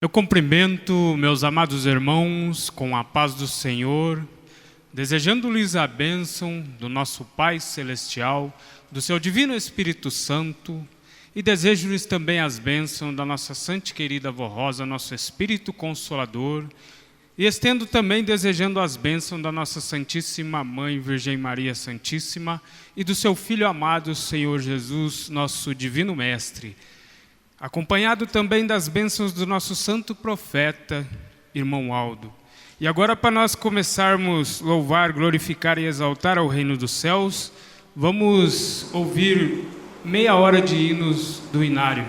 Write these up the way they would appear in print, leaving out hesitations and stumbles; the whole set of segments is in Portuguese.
Eu cumprimento meus amados irmãos com a paz do Senhor, desejando-lhes a bênção do nosso Pai Celestial, do seu Divino Espírito Santo, e desejo-lhes também as bênçãos da nossa Santa e querida Avó Rosa, nosso Espírito Consolador, e estendo também desejando as bênçãos da nossa Santíssima Mãe, Virgem Maria Santíssima, e do seu Filho amado, Senhor Jesus, nosso Divino Mestre, acompanhado também das bênçãos do nosso santo profeta, irmão Aldo. E agora, para nós começarmos a louvar, glorificar e exaltar ao reino dos céus, vamos ouvir meia hora de hinos do Inário.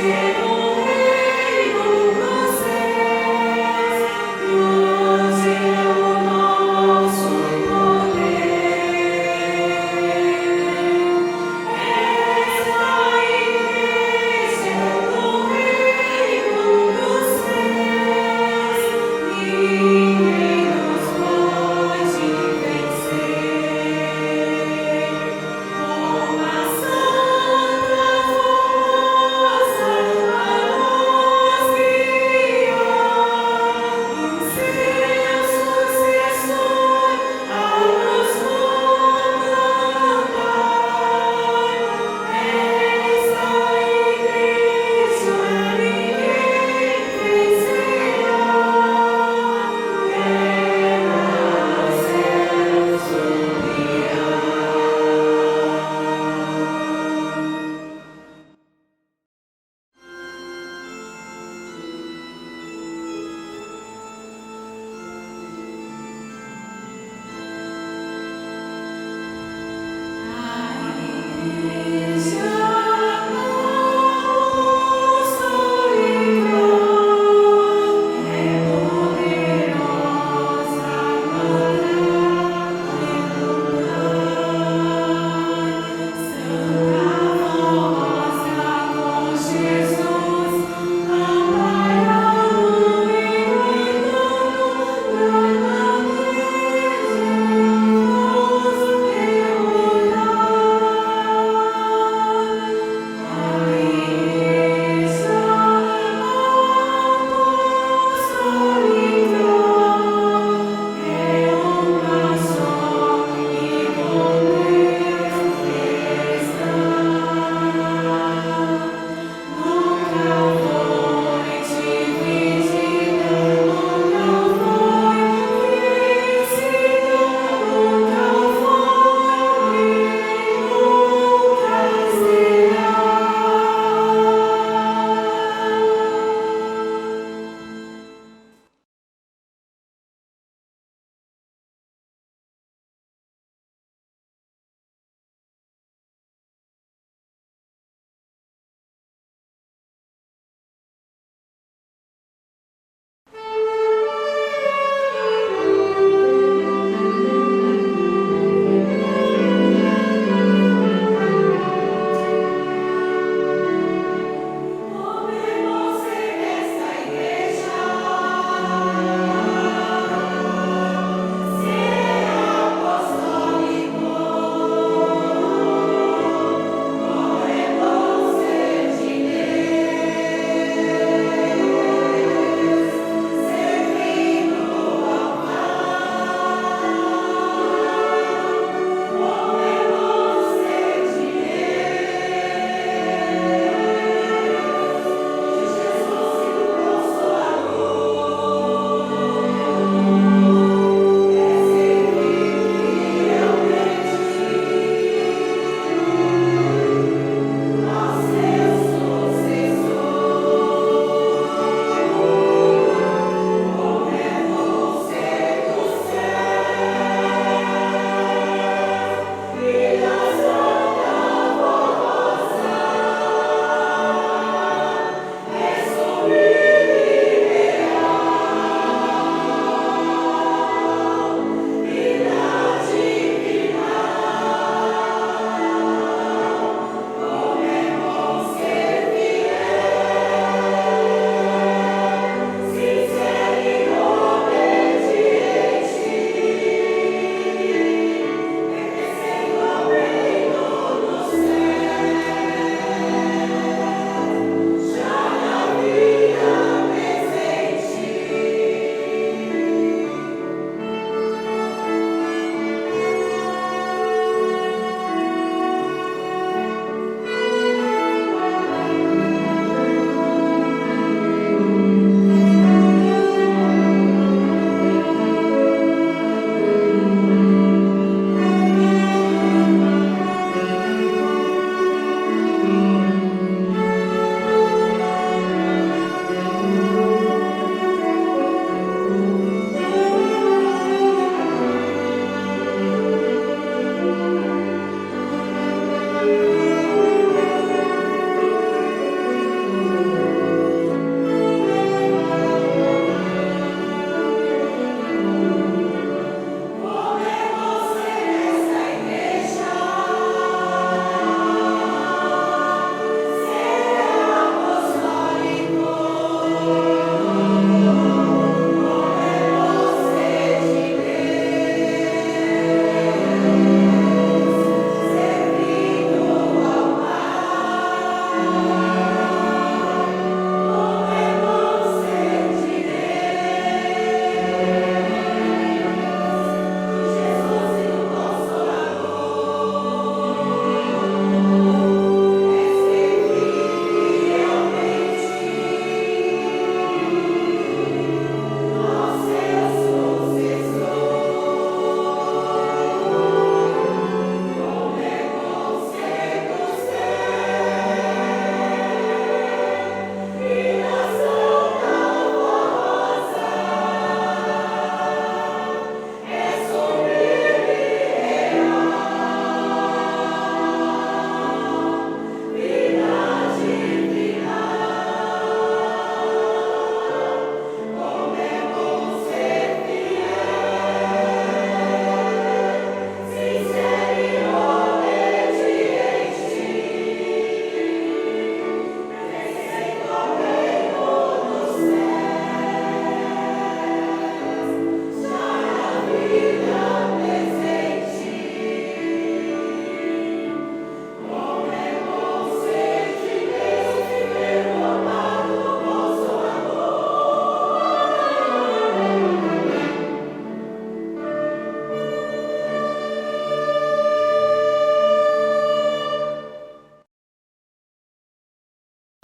Yes.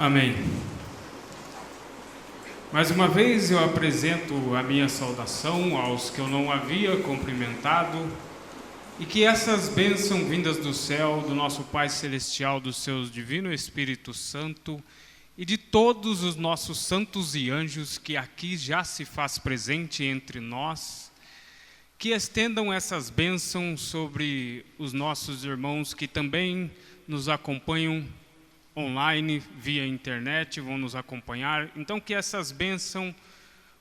Amém. Mais uma vez eu apresento a minha saudação aos que eu não havia cumprimentado e que essas bênçãos vindas do céu, do nosso Pai Celestial, do seu Divino Espírito Santo e de todos os nossos santos e anjos que aqui já se faz presente entre nós, que estendam essas bênçãos sobre os nossos irmãos que também nos acompanham online, via internet, vão nos acompanhar. Então que essas bênçãos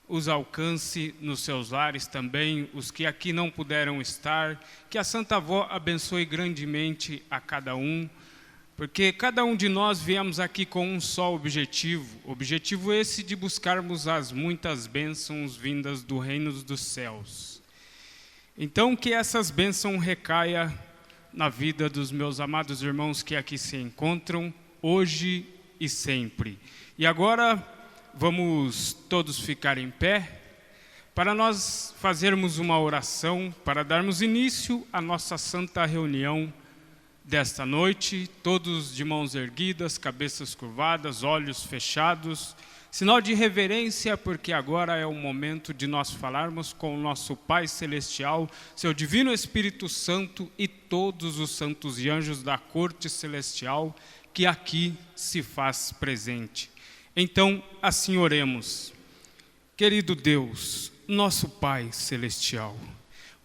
os alcance nos seus lares também, os que aqui não puderam estar, que a Santa Avó abençoe grandemente a cada um, porque cada um de nós viemos aqui com um só objetivo esse de buscarmos as muitas bênçãos vindas do reino dos céus. Então que essas bênçãos recaia na vida dos meus amados irmãos que aqui se encontram, hoje e sempre. E agora vamos todos ficar em pé para nós fazermos uma oração, para darmos início à nossa santa reunião desta noite, todos de mãos erguidas, cabeças curvadas, olhos fechados, sinal de reverência, porque agora é o momento de nós falarmos com o nosso Pai Celestial, seu Divino Espírito Santo e todos os santos e anjos da corte celestial que aqui se faz presente. Então, assim oremos. Querido Deus, nosso Pai Celestial,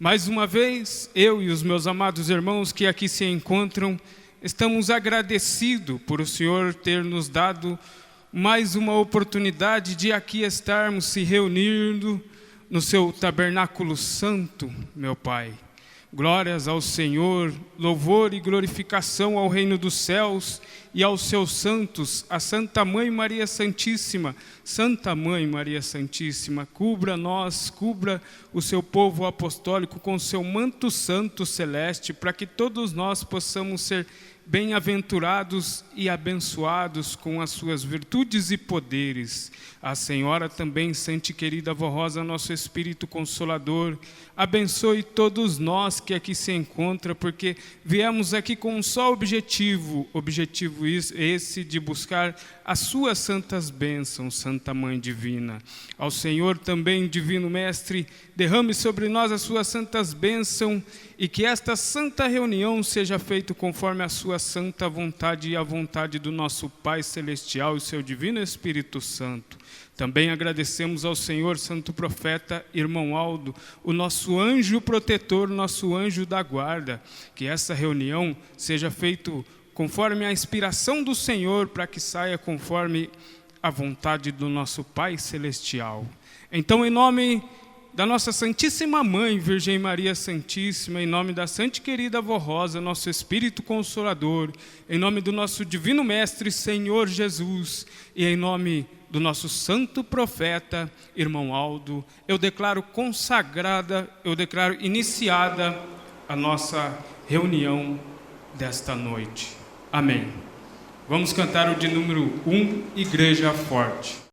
mais uma vez, eu e os meus amados irmãos que aqui se encontram, estamos agradecidos por o Senhor ter nos dado mais uma oportunidade de aqui estarmos se reunindo no seu tabernáculo santo, meu Pai. Glórias ao Senhor, louvor e glorificação ao reino dos céus e aos seus santos, a Santa Mãe Maria Santíssima. Santa Mãe Maria Santíssima, cubra nós, cubra o seu povo apostólico com seu manto santo celeste, para que todos nós possamos ser bem-aventurados e abençoados com as suas virtudes e poderes. A Senhora também, Santa e querida Avó Rosa, nosso Espírito Consolador, abençoe todos nós que aqui se encontram, porque viemos aqui com um só objetivo esse de buscar as suas santas bênçãos, Santa Mãe Divina. Ao Senhor também, Divino Mestre, derrame sobre nós as suas santas bênçãos e que esta santa reunião seja feita conforme a sua santa vontade e a vontade do nosso Pai Celestial e seu Divino Espírito Santo. Também agradecemos ao Senhor Santo Profeta, irmão Aldo, o nosso anjo protetor, nosso anjo da guarda, que essa reunião seja feita conforme a inspiração do Senhor, para que saia conforme a vontade do nosso Pai Celestial. Então, em nome da nossa Santíssima Mãe, Virgem Maria Santíssima, em nome da Santa e querida Avó Rosa, nosso Espírito Consolador, em nome do nosso Divino Mestre, Senhor Jesus, e em nome do nosso Santo Profeta, irmão Aldo, eu declaro consagrada, eu declaro iniciada a nossa reunião desta noite. Amém. Vamos cantar o de número 1, Igreja Forte.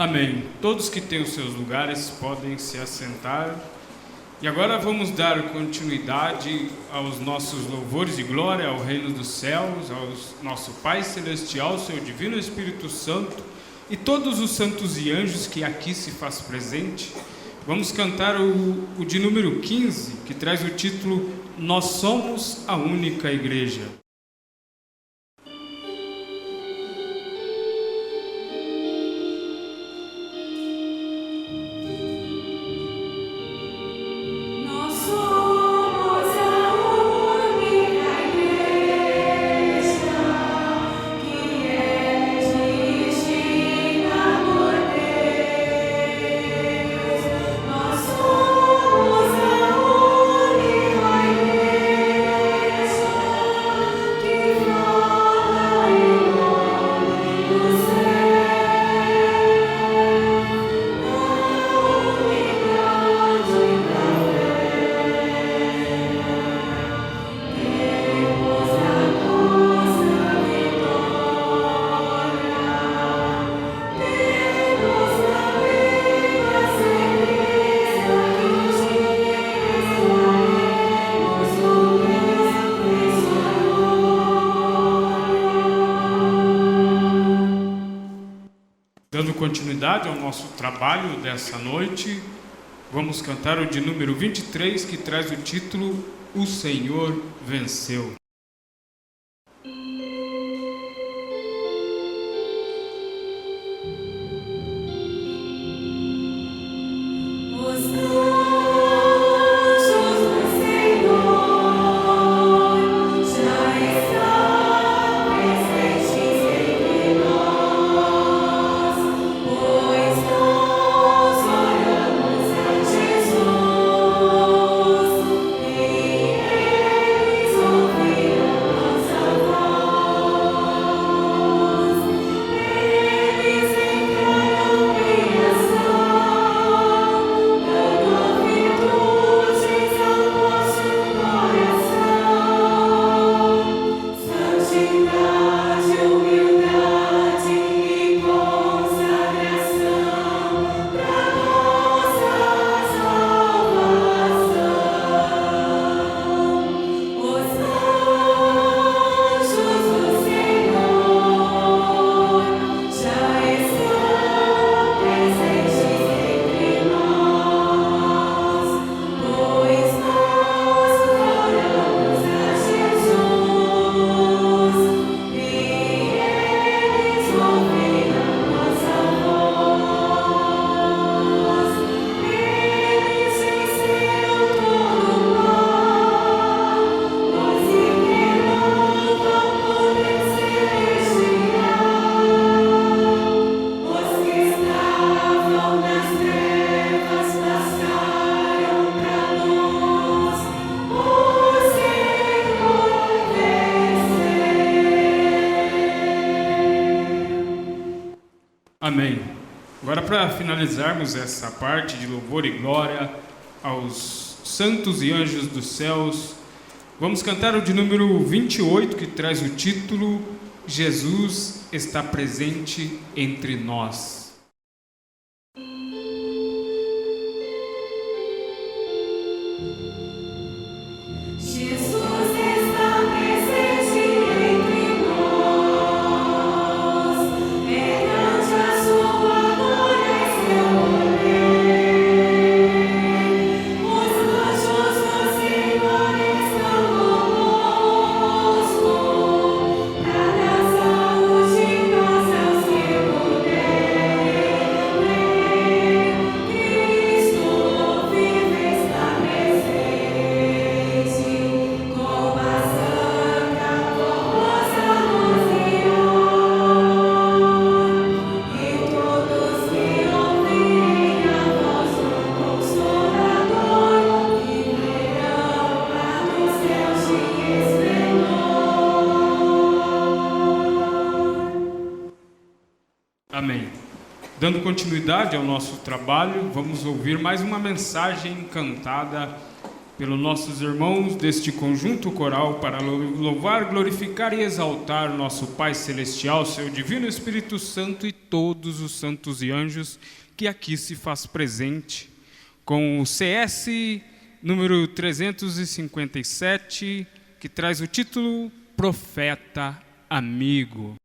Amém. Todos que têm os seus lugares podem se assentar. E agora vamos dar continuidade aos nossos louvores de glória ao reino dos céus, ao nosso Pai Celestial, seu Divino Espírito Santo e todos os santos e anjos que aqui se faz presente. Vamos cantar o de número 15, que traz o título Nós Somos a Única Igreja. continuidade ao nosso trabalho dessa noite, vamos cantar o de número 23, que traz o título O Senhor Venceu. Amém. Agora, para finalizarmos essa parte de louvor e glória aos santos e anjos dos céus, vamos cantar o de número 28, que traz o título Jesus está presente entre nós. Amém. Dando continuidade ao nosso trabalho, vamos ouvir mais uma mensagem cantada pelos nossos irmãos deste conjunto coral para louvar, glorificar e exaltar nosso Pai Celestial, seu Divino Espírito Santo e todos os santos e anjos que aqui se faz presente, com o CS número 357, que traz o título Profeta Amigo.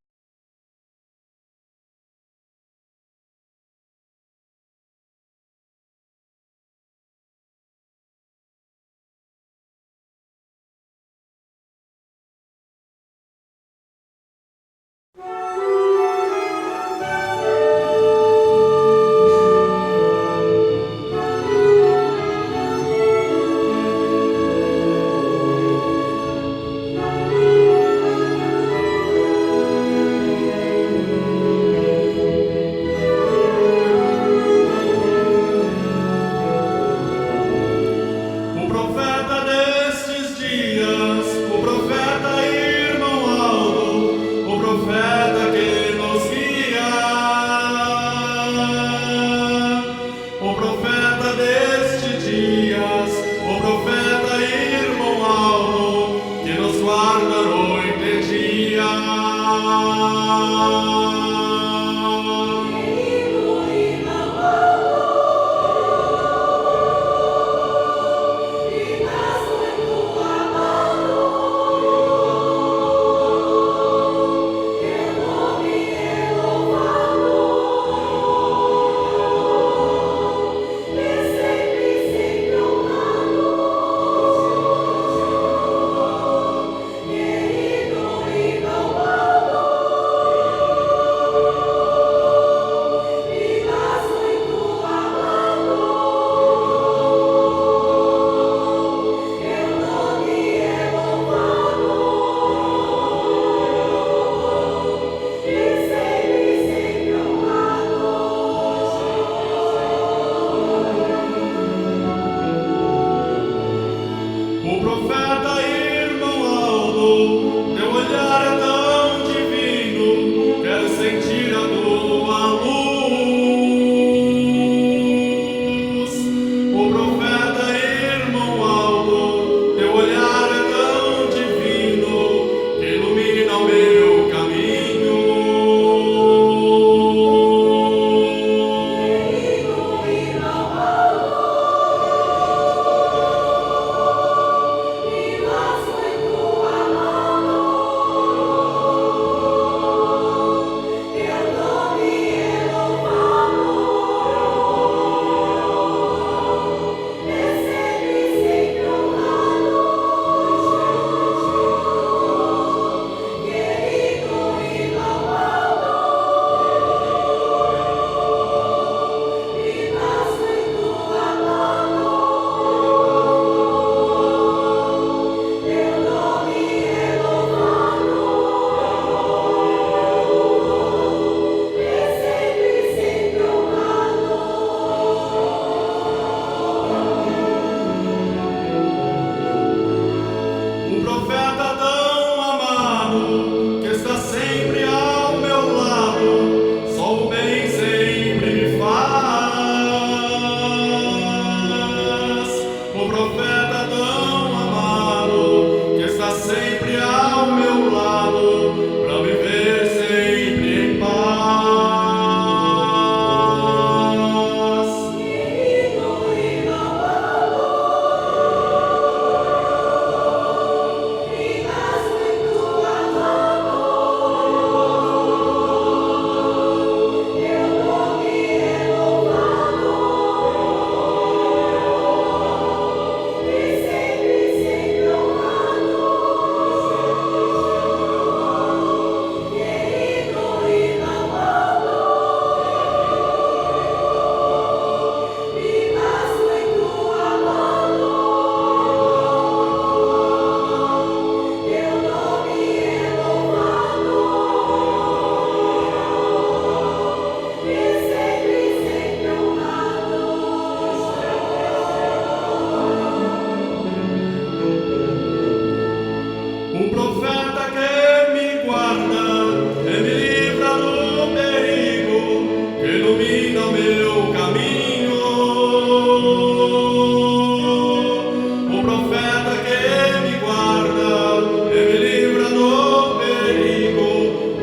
o profeta tão amado, que está sempre ao meu lado, para viver sempre em paz. Um profeta que me guarda e me livra do perigo, que ilumina o meu caminho. Um profeta que me guarda e me livra do perigo,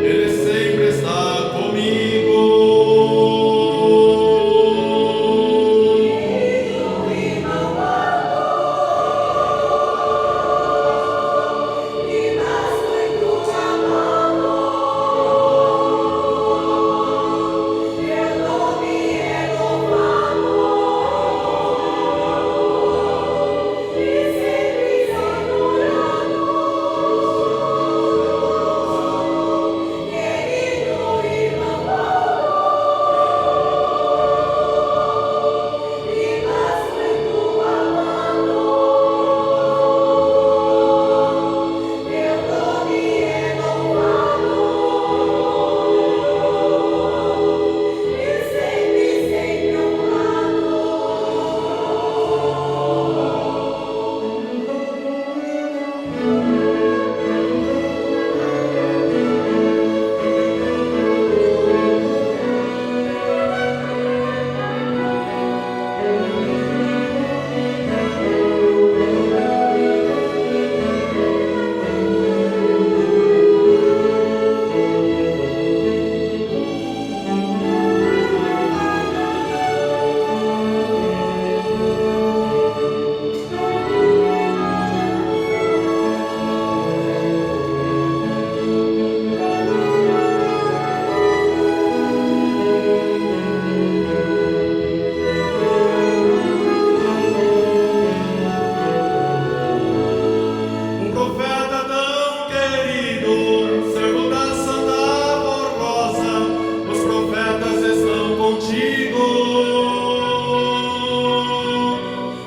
ele sempre está comigo.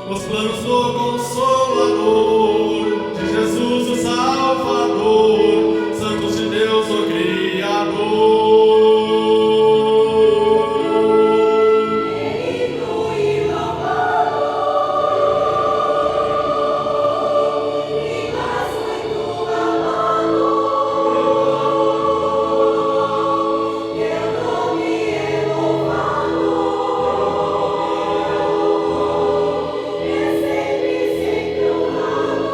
Os planos do Consolador, de Jesus o Salvador, santos de Deus o Criador. Querido e louvado, e mais muito amado, teu nome é louvado. Sempre honrado.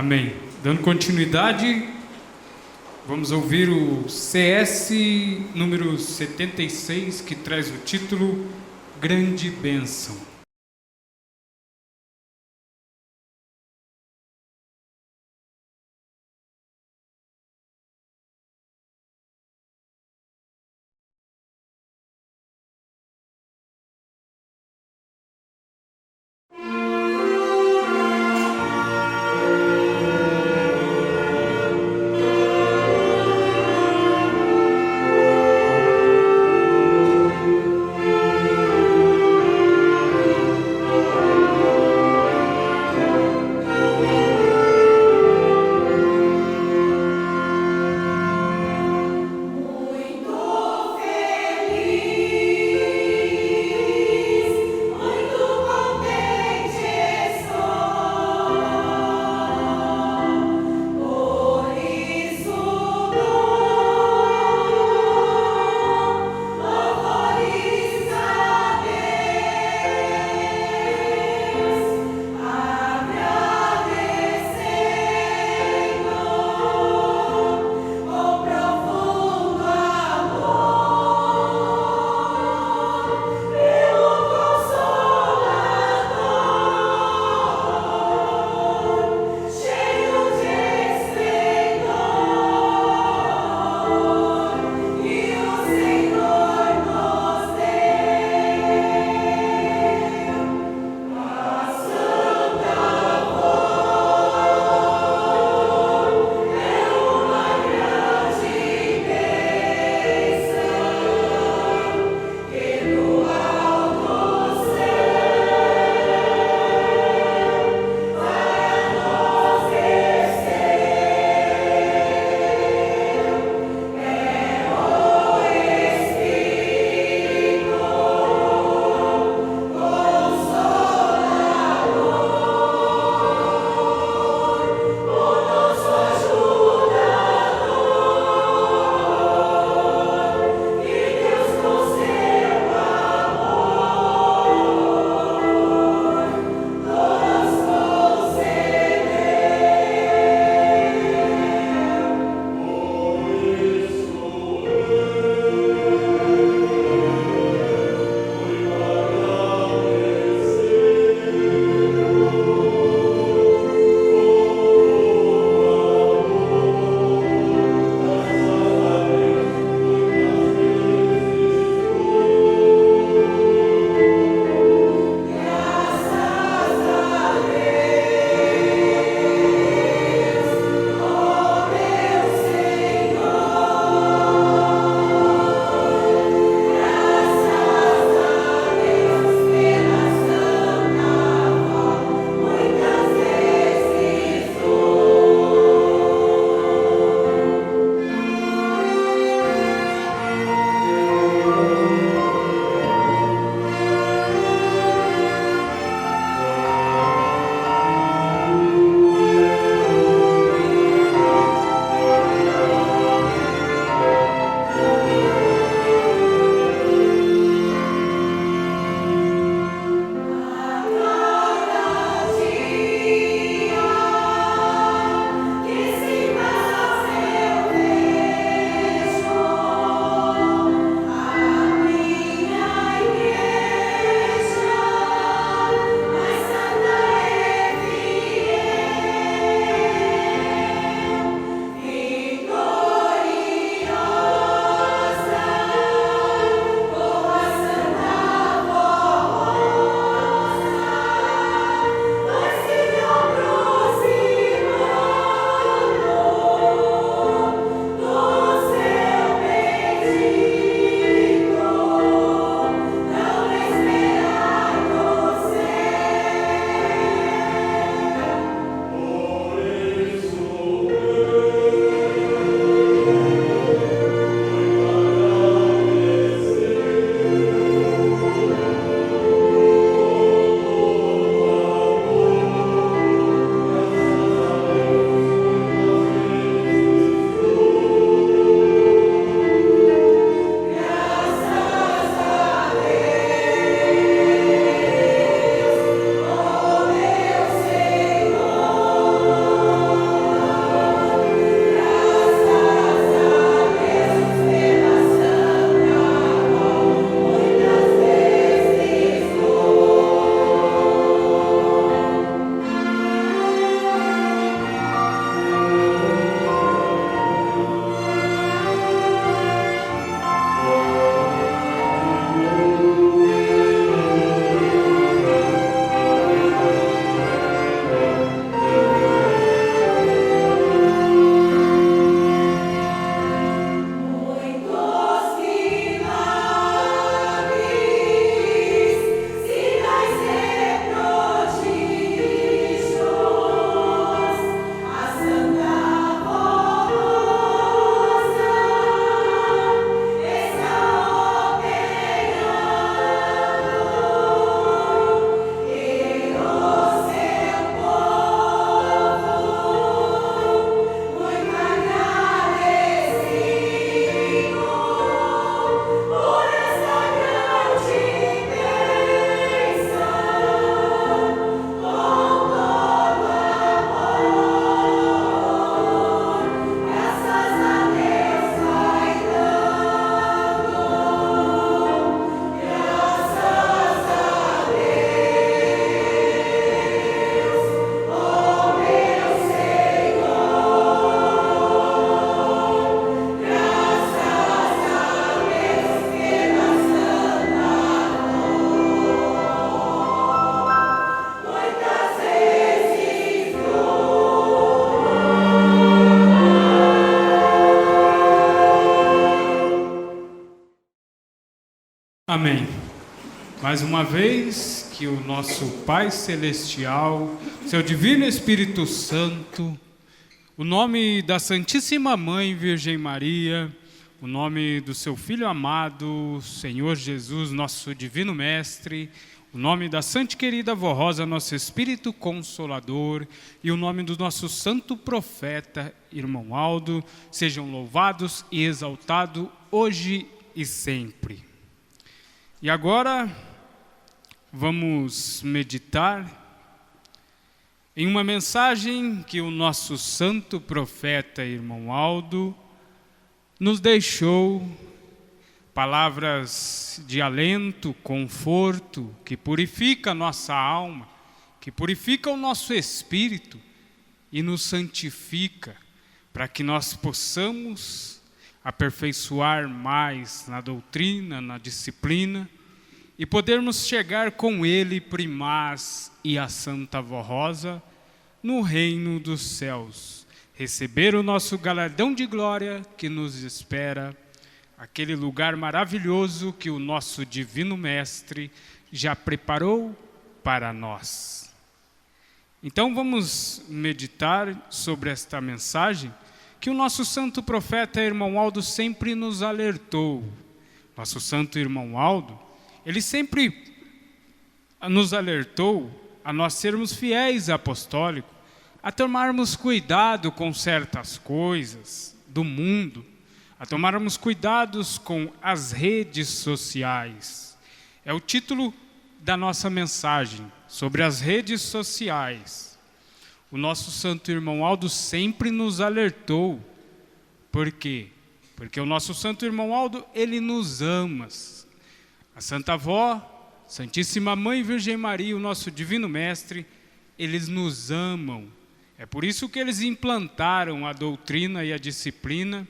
Amém. Dando continuidade, vamos ouvir o CS número 76, que traz o título Grande Bênção. Amém. Mais uma vez, que o nosso Pai Celestial, seu Divino Espírito Santo, o nome da Santíssima Mãe Virgem Maria, o nome do seu Filho amado, Senhor Jesus, nosso Divino Mestre, o nome da Santa e Querida Vó Rosa, nosso Espírito Consolador, e o nome do nosso Santo Profeta, Irmão Aldo, sejam louvados e exaltados hoje e sempre. E agora vamos meditar em uma mensagem que o nosso Santo Profeta, Irmão Aldo, nos deixou, palavras de alento, conforto, que purifica a nossa alma, que purifica o nosso espírito e nos santifica, para que nós possamos aperfeiçoar mais na doutrina, na disciplina, e podermos chegar com Ele, primaz e a Santa Vó Rosa, no reino dos céus, receber o nosso galardão de glória que nos espera, aquele lugar maravilhoso que o nosso Divino Mestre já preparou para nós. Então vamos meditar sobre esta mensagem que o nosso Santo Profeta, Irmão Aldo, sempre nos alertou. Nosso Santo Irmão Aldo, ele sempre nos alertou a nós sermos fiéis apostólicos, a tomarmos cuidado com certas coisas do mundo, a tomarmos cuidados com as redes sociais. É o título da nossa mensagem, sobre as redes sociais. O nosso Santo Irmão Aldo sempre nos alertou. Por quê? Porque o nosso Santo Irmão Aldo, ele nos ama. A Santa Avó, Santíssima Mãe Virgem Maria, o nosso Divino Mestre, eles nos amam. É por isso que eles implantaram a doutrina e a disciplina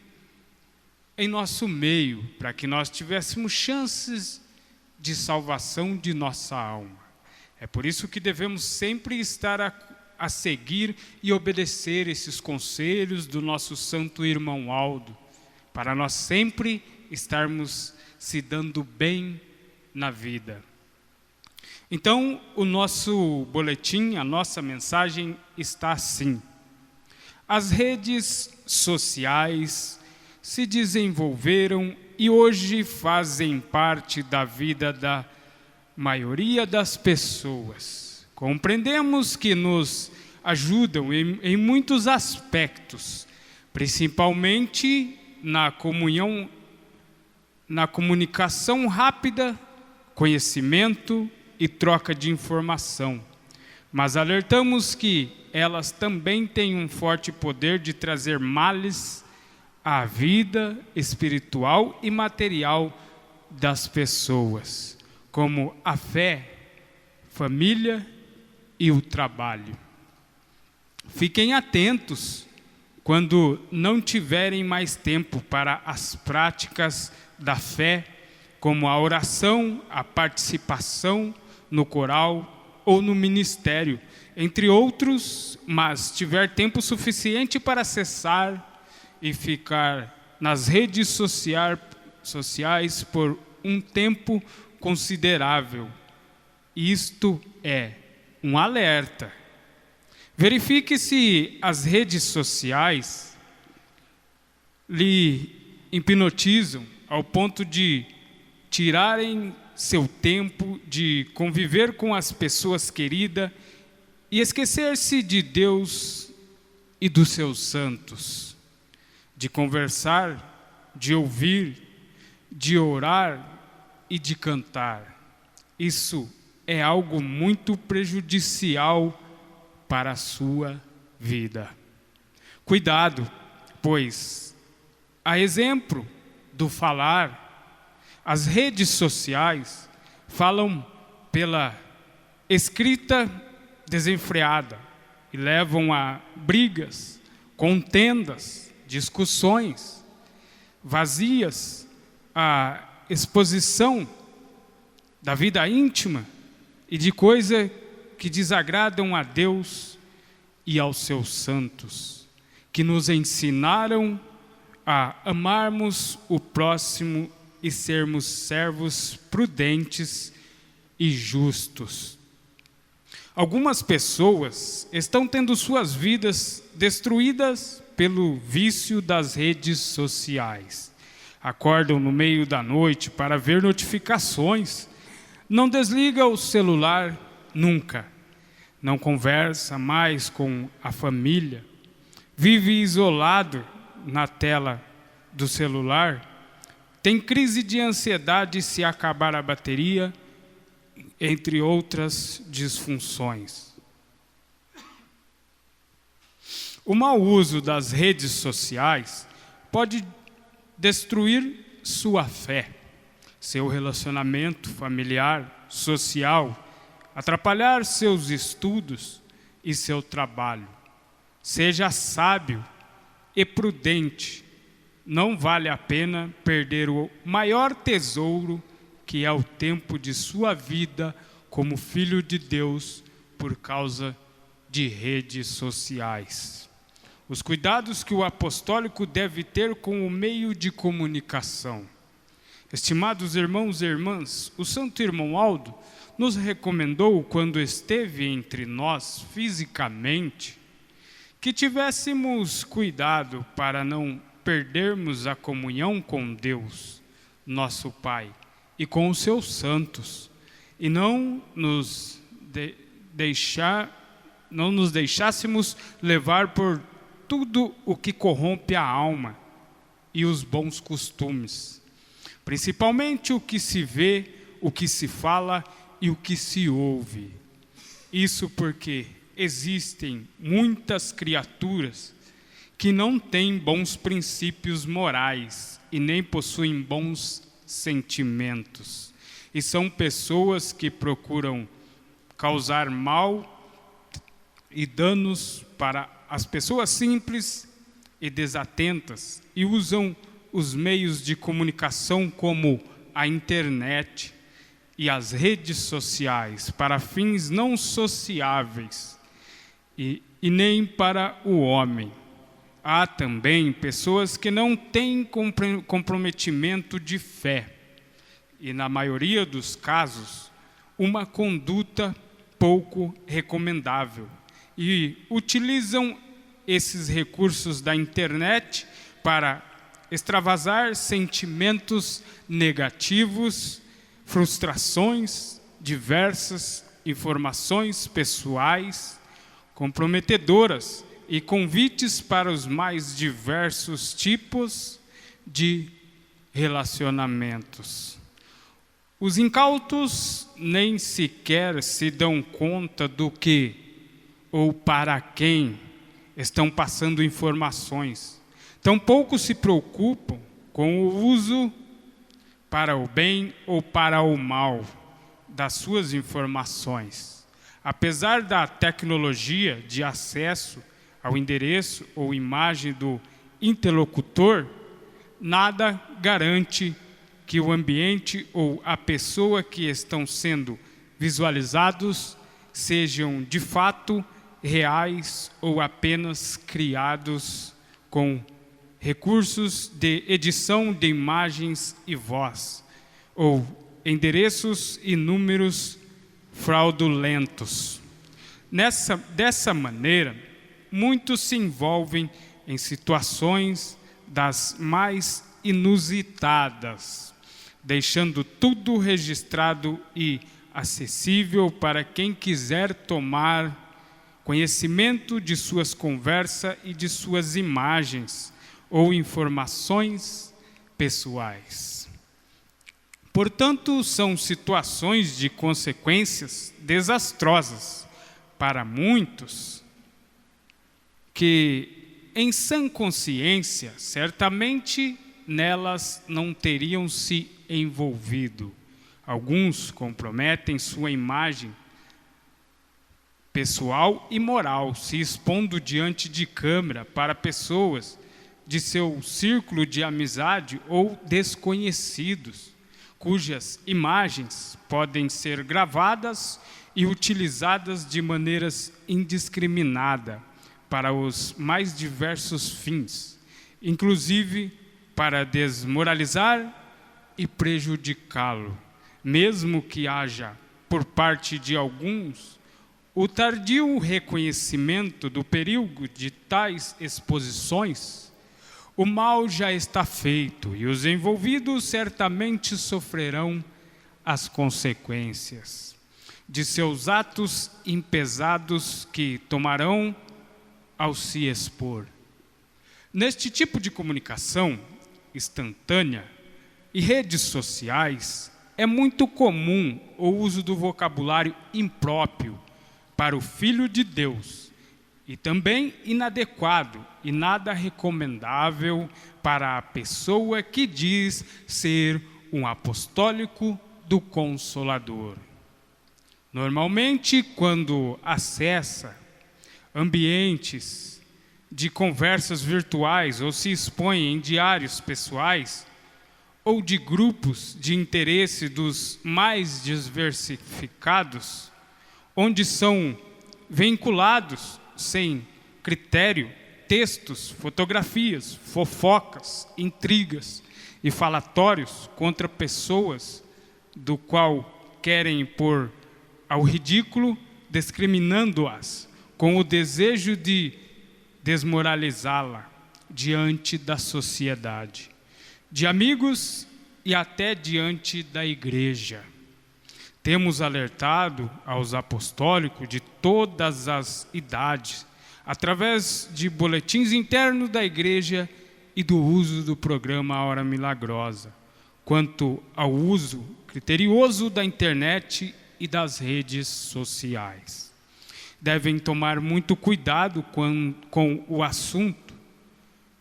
em nosso meio, para que nós tivéssemos chances de salvação de nossa alma. É por isso que devemos sempre estar a seguir e obedecer esses conselhos do nosso Santo Irmão Aldo, para nós sempre estarmos se dando bem na vida. Então, o nosso boletim, a nossa mensagem está assim: as redes sociais se desenvolveram e hoje fazem parte da vida da maioria das pessoas. Compreendemos que nos ajudam em muitos aspectos, principalmente na comunhão, na comunicação rápida, conhecimento e troca de informação. Mas alertamos que elas também têm um forte poder de trazer males à vida espiritual e material das pessoas, como a fé, família e o trabalho. Fiquem atentos quando não tiverem mais tempo para as práticas da fé, como a oração, a participação no coral ou no ministério, entre outros, mas tiver tempo suficiente para acessar e ficar nas redes sociais por um tempo considerável. Isto é um alerta. Verifique se as redes sociais lhe hipnotizam ao ponto de tirarem seu tempo de conviver com as pessoas queridas e esquecer-se de Deus e dos seus santos, de conversar, de ouvir, de orar e de cantar. Isso é algo muito prejudicial para a sua vida. Cuidado, pois, a exemplo do falar, as redes sociais falam pela escrita desenfreada e levam a brigas, contendas, discussões vazias, a exposição da vida íntima e de coisas que desagradam a Deus e aos seus santos, que nos ensinaram a amarmos o próximo e sermos servos prudentes e justos. Algumas pessoas estão tendo suas vidas destruídas pelo vício das redes sociais. Acordam no meio da noite para ver notificações, não desliga o celular nunca, não conversa mais com a família, vive isolado na tela do celular, tem crise de ansiedade se acabar a bateria, entre outras disfunções. O mau uso das redes sociais pode destruir sua fé, seu relacionamento familiar, social, atrapalhar seus estudos e seu trabalho. Seja sábio e prudente. Não vale a pena perder o maior tesouro, que é o tempo de sua vida como filho de Deus, por causa de redes sociais. Os cuidados que o apostólico deve ter com o meio de comunicação. Estimados irmãos e irmãs, o santo irmão Aldo nos recomendou, quando esteve entre nós fisicamente, que tivéssemos cuidado para não perdermos a comunhão com Deus, nosso Pai, e com os seus santos, e não nos deixássemos levar por tudo o que corrompe a alma e os bons costumes, principalmente o que se vê, o que se fala e o que se ouve. Isso porque existem muitas criaturas que não têm bons princípios morais e nem possuem bons sentimentos. E são pessoas que procuram causar mal e danos para as pessoas simples e desatentas, e usam os meios de comunicação como a internet e as redes sociais para fins não sociáveis e nem para o homem. Há também pessoas que não têm comprometimento de fé e, na maioria dos casos, uma conduta pouco recomendável, e utilizam esses recursos da internet para extravasar sentimentos negativos, frustrações, diversas informações pessoais, comprometedoras e convites para os mais diversos tipos de relacionamentos. Os incautos nem sequer se dão conta do que ou para quem estão passando informações. Tampouco se preocupam com o uso para o bem ou para o mal das suas informações. Apesar da tecnologia de acesso ao endereço ou imagem do interlocutor, nada garante que o ambiente ou a pessoa que estão sendo visualizados sejam de fato reais ou apenas criados com recursos de edição de imagens e voz, ou endereços e números fraudulentos. Dessa maneira, muitos se envolvem em situações das mais inusitadas, deixando tudo registrado e acessível para quem quiser tomar conhecimento de suas conversas e de suas imagens ou informações pessoais. Portanto, são situações de consequências desastrosas para muitos que, em sã consciência, certamente nelas não teriam se envolvido. Alguns comprometem sua imagem pessoal e moral, se expondo diante de câmera para pessoas de seu círculo de amizade ou desconhecidos, cujas imagens podem ser gravadas e utilizadas de maneiras indiscriminadas para os mais diversos fins, inclusive para desmoralizar, e prejudicá-lo, mesmo que haja, por parte de alguns, o tardio reconhecimento do perigo de tais exposições. O mal já está feito e os envolvidos certamente sofrerão as consequências de seus atos impesados que tomarão ao se expor. Neste tipo de comunicação instantânea e redes sociais, é muito comum o uso do vocabulário impróprio para o Filho de Deus e também inadequado e nada recomendável para a pessoa que diz ser um apostólico do Consolador. Normalmente, quando acessa ambientes de conversas virtuais ou se expõe em diários pessoais ou de grupos de interesse dos mais diversificados, onde são vinculados sem critério textos, fotografias, fofocas, intrigas e falatórios contra pessoas do qual querem pôr ao ridículo, discriminando-as com o desejo de desmoralizá-la diante da sociedade, de amigos e até diante da igreja. Temos alertado aos apostólicos de todas as idades, através de boletins internos da igreja e do uso do programa Hora Milagrosa, quanto ao uso criterioso da internet e das redes sociais. Devem tomar muito cuidado com o assunto,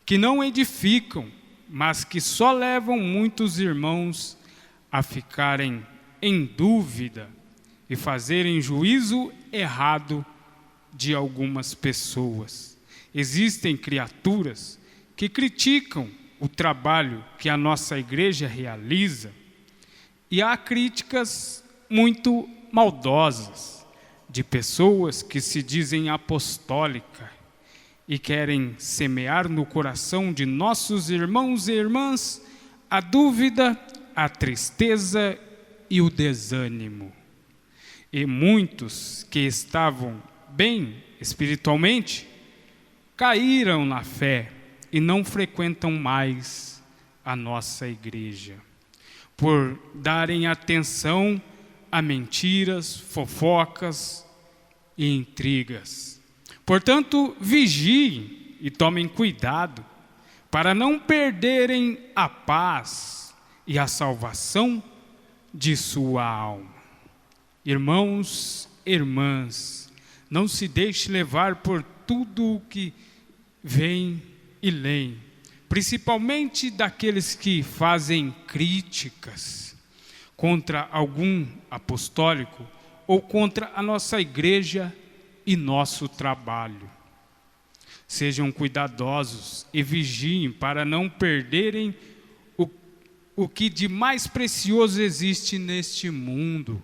que não edificam, mas que só levam muitos irmãos a ficarem em dúvida e fazerem juízo errado de algumas pessoas. Existem criaturas que criticam o trabalho que a nossa igreja realiza e há críticas muito maldosas de pessoas que se dizem apostólicas e querem semear no coração de nossos irmãos e irmãs a dúvida, a tristeza e o desânimo. E muitos que estavam bem espiritualmente caíram na fé e não frequentam mais a nossa igreja, por darem atenção a mentiras, fofocas e intrigas. Portanto, vigiem e tomem cuidado para não perderem a paz e a salvação de sua alma. Irmãos, irmãs, não se deixe levar por tudo o que vem e leem, principalmente daqueles que fazem críticas contra algum apostólico ou contra a nossa igreja e nosso trabalho. Sejam cuidadosos e vigiem para não perderem o que de mais precioso existe neste mundo: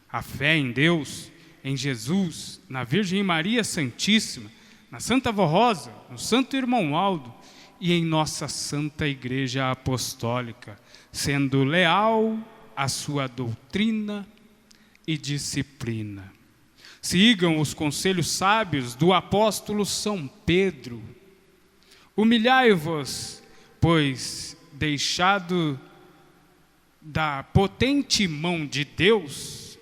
a fé em Deus, em Jesus, na Virgem Maria Santíssima, na Santa Vó Rosa, no Santo Irmão Aldo e em nossa Santa Igreja Apostólica, sendo leal à sua doutrina e disciplina. Sigam os conselhos sábios do apóstolo São Pedro. Humilhai-vos, pois, deixado da potente mão de Deus,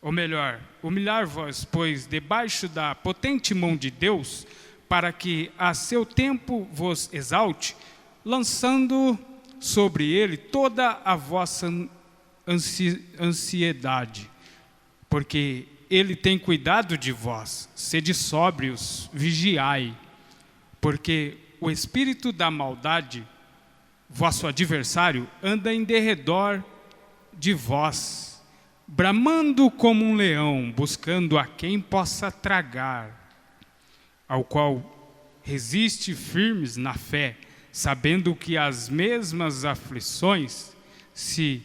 ou melhor, humilhar-vos, pois, debaixo da potente mão de Deus, para que a seu tempo vos exalte, lançando sobre ele toda a vossa ansiedade, porque ele tem cuidado de vós. Sede sóbrios, vigiai, porque o espírito da maldade, vosso adversário, anda em derredor de vós, bramando como um leão, buscando a quem possa tragar, ao qual resiste firmes na fé, sabendo que as mesmas aflições se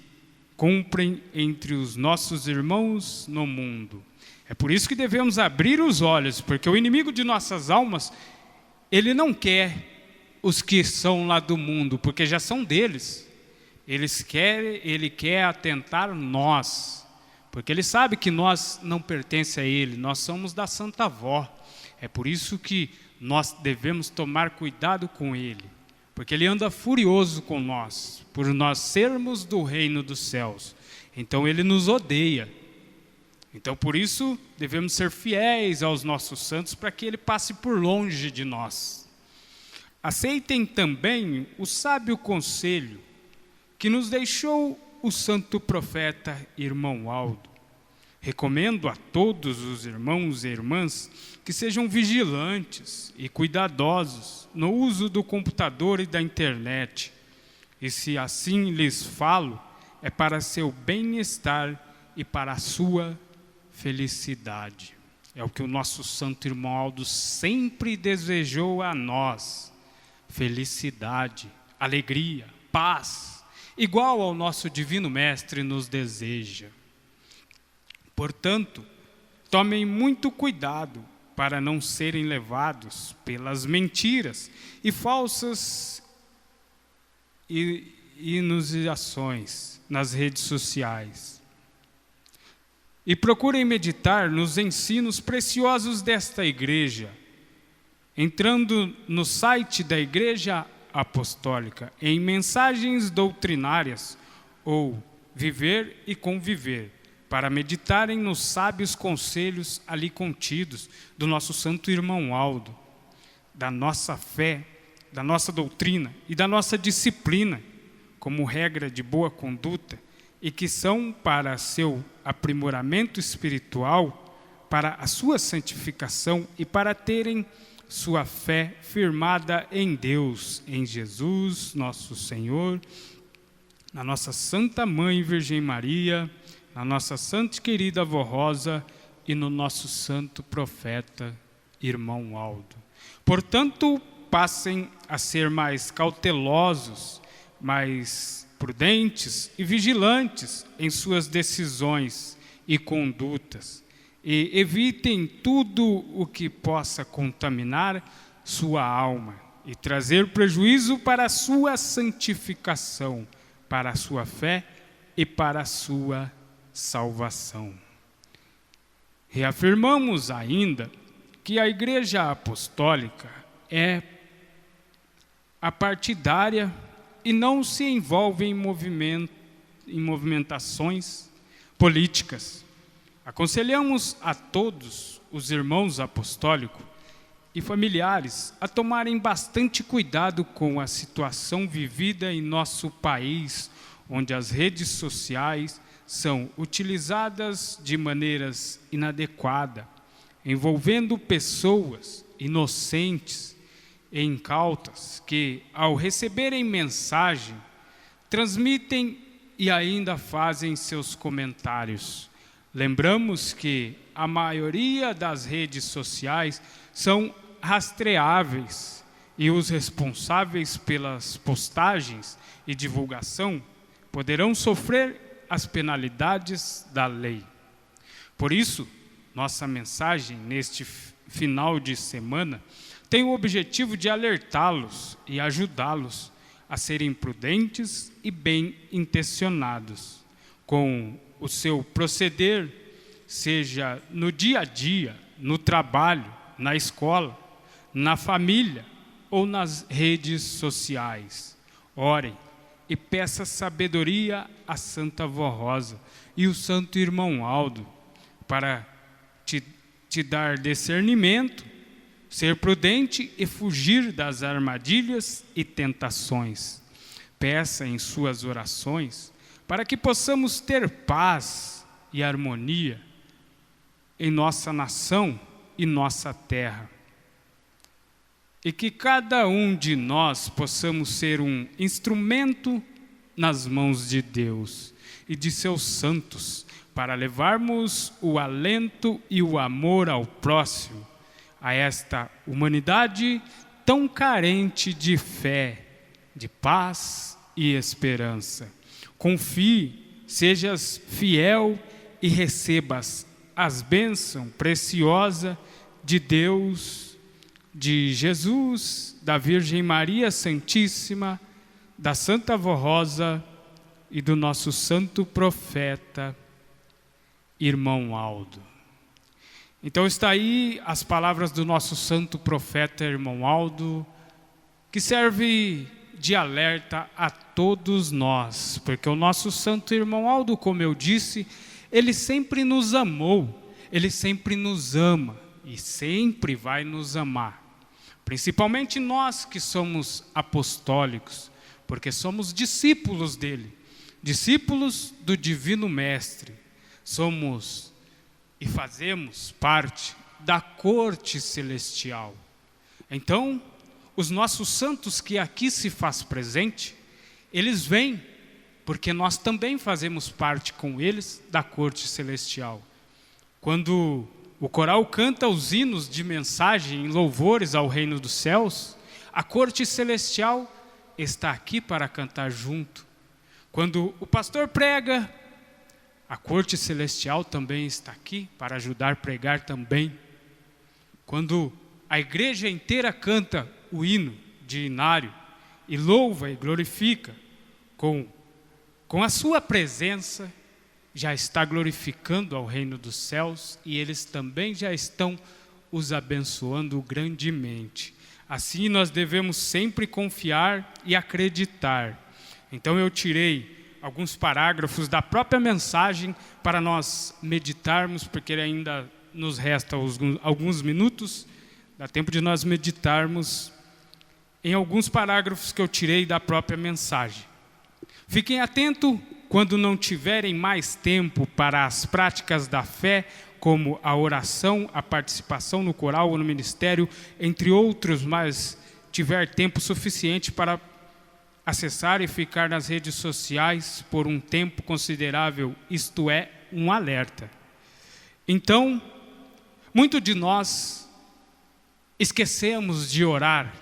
cumprem entre os nossos irmãos no mundo. É por isso que devemos abrir os olhos, porque o inimigo de nossas almas, ele não quer os que são lá do mundo, porque já são deles. Ele quer atentar nós, porque Ele sabe que nós não pertencemos a Ele, nós somos da Santa Avó. É por isso que nós devemos tomar cuidado com Ele, porque Ele anda furioso com nós, por nós sermos do reino dos céus. Então Ele nos odeia. Então por isso devemos ser fiéis aos nossos santos, para que Ele passe por longe de nós. Aceitem também o sábio conselho que nos deixou o santo profeta irmão Aldo. Recomendo a todos os irmãos e irmãs que sejam vigilantes e cuidadosos no uso do computador e da internet. E se assim lhes falo, é para seu bem-estar e para a sua felicidade. É o que o nosso santo irmão Aldo sempre desejou a nós: felicidade, alegria, paz, igual ao nosso Divino Mestre nos deseja. Portanto, tomem muito cuidado para não serem levados pelas mentiras e falsas insinuações nas redes sociais. E procurem meditar nos ensinos preciosos desta igreja, entrando no site da Igreja Apostólica, em mensagens doutrinárias ou Viver e Conviver, para meditarem nos sábios conselhos ali contidos do nosso santo irmão Aldo, da nossa fé, da nossa doutrina e da nossa disciplina, como regra de boa conduta, e que são para seu aprimoramento espiritual, para a sua santificação e para terem sua fé firmada em Deus, em Jesus, nosso Senhor, na nossa Santa Mãe Virgem Maria, na nossa santa e querida Avó Rosa e no nosso santo profeta irmão Aldo. Portanto, passem a ser mais cautelosos, mais prudentes e vigilantes em suas decisões e condutas, e evitem tudo o que possa contaminar sua alma e trazer prejuízo para a sua santificação, para a sua fé e para a sua salvação. Reafirmamos ainda que a Igreja Apostólica é apartidária e não se envolve em movimentações políticas. Aconselhamos a todos os irmãos apostólicos e familiares a tomarem bastante cuidado com a situação vivida em nosso país, onde as redes sociais são utilizadas de maneiras inadequadas, envolvendo pessoas inocentes e incautas que, ao receberem mensagem, transmitem e ainda fazem seus comentários. Lembramos que a maioria das redes sociais são rastreáveis e os responsáveis pelas postagens e divulgação poderão sofrer as penalidades da lei. Por isso, nossa mensagem neste final de semana tem o objetivo de alertá-los e ajudá-los a serem prudentes e bem intencionados com o seu proceder, seja no dia a dia, no trabalho, na escola, na família ou nas redes sociais. Orem e peça sabedoria à Santa Avó Rosa e o Santo Irmão Aldo para te dar discernimento, ser prudente e fugir das armadilhas e tentações. Peça em suas orações para que possamos ter paz e harmonia em nossa nação e nossa terra. E que cada um de nós possamos ser um instrumento nas mãos de Deus e de seus santos, para levarmos o alento e o amor ao próximo, a esta humanidade tão carente de fé, de paz e esperança. Confie, sejas fiel e recebas as bênçãos preciosas de Deus, de Jesus, da Virgem Maria Santíssima, da Santa Avó Rosa e do nosso santo profeta, irmão Aldo. Então está aí as palavras do nosso santo profeta, irmão Aldo, que serve de alerta a todos nós, porque o nosso santo irmão Aldo, como eu disse, ele sempre nos amou, ele sempre nos ama e sempre vai nos amar. Principalmente nós que somos apostólicos, porque somos discípulos dele, discípulos do Divino Mestre. Somos e fazemos parte da corte celestial. Então, os nossos santos que aqui se faz presente, eles vêm porque nós também fazemos parte com eles da corte celestial. Quando o coral canta os hinos de mensagem em louvores ao reino dos céus, a corte celestial está aqui para cantar junto. Quando o pastor prega, a corte celestial também está aqui para ajudar a pregar também. Quando a igreja inteira canta o hino de inário e louva e glorifica com a sua presença, já está glorificando ao reino dos céus e eles também já estão os abençoando grandemente. Assim nós devemos sempre confiar e acreditar. Então eu tirei alguns parágrafos da própria mensagem para nós meditarmos, porque ainda nos resta alguns minutos, dá tempo de nós meditarmos em alguns parágrafos que eu tirei da própria mensagem. Fiquem atentos quando não tiverem mais tempo para as práticas da fé, como a oração, a participação no coral ou no ministério, entre outros, mas tiver tempo suficiente para acessar e ficar nas redes sociais por um tempo considerável, isto é, um alerta. Então, muito de nós esquecemos de orar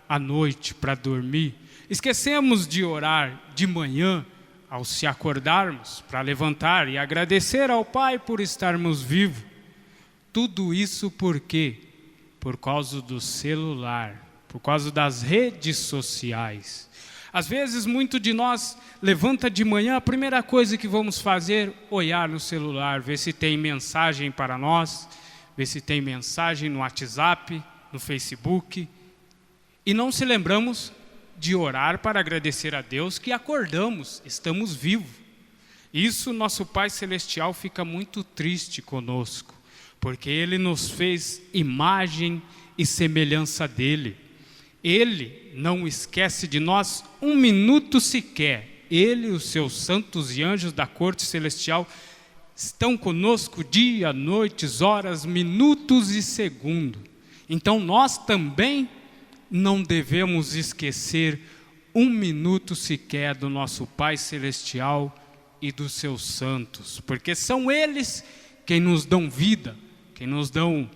à noite para dormir, esquecemos de orar de manhã ao se acordarmos, para levantar e agradecer ao Pai por estarmos vivos. Tudo isso por quê? Por causa do celular, por causa das redes sociais. Às vezes, muito de nós levanta de manhã, a primeira coisa que vamos fazer, olhar no celular, ver se tem mensagem para nós, ver se tem mensagem no WhatsApp, no Facebook, e não se lembramos de orar para agradecer a Deus que acordamos, estamos vivos. Isso nosso Pai Celestial fica muito triste conosco, porque Ele nos fez imagem e semelhança dEle. Ele não esquece de nós um minuto sequer. Ele e os seus santos e anjos da corte celestial estão conosco dia, noites, horas, minutos e segundos. Então nós também não devemos esquecer um minuto sequer do nosso Pai Celestial e dos seus santos, porque são eles quem nos dão vida, quem nos dão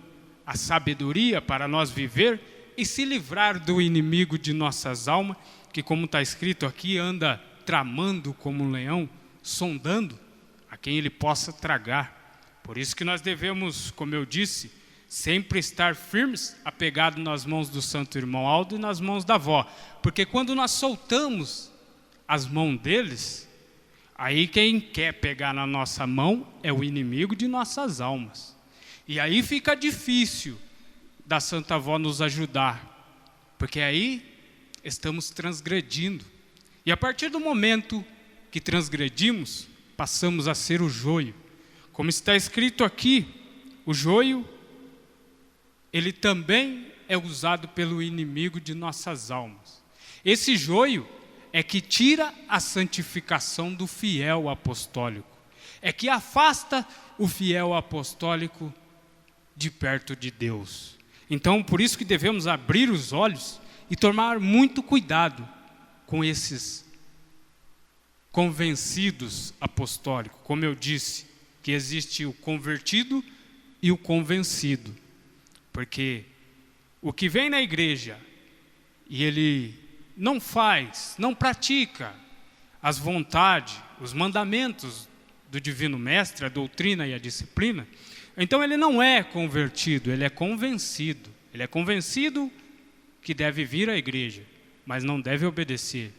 a sabedoria para nós viver e se livrar do inimigo de nossas almas, que como está escrito aqui, anda tramando como um leão, sondando a quem ele possa tragar. Por isso que nós devemos, como eu disse, sempre estar firmes, apegados nas mãos do santo irmão Aldo e nas mãos da avó. Porque quando nós soltamos as mãos deles, aí quem quer pegar na nossa mão é o inimigo de nossas almas. E aí fica difícil da Santa Avó nos ajudar, porque aí estamos transgredindo. E a partir do momento que transgredimos, passamos a ser o joio. Como está escrito aqui, o joio, ele também é usado pelo inimigo de nossas almas. Esse joio é que tira a santificação do fiel apostólico, é que afasta o fiel apostólico de perto de Deus. Então, por isso que devemos abrir os olhos e tomar muito cuidado com esses convencidos apostólicos. Como eu disse, que existe o convertido e o convencido. Porque o que vem na igreja e ele não faz, não pratica as vontades, os mandamentos do Divino Mestre, a doutrina e a disciplina, então ele não é convertido, ele é convencido. Ele é convencido que deve vir à igreja, mas não deve obedecer.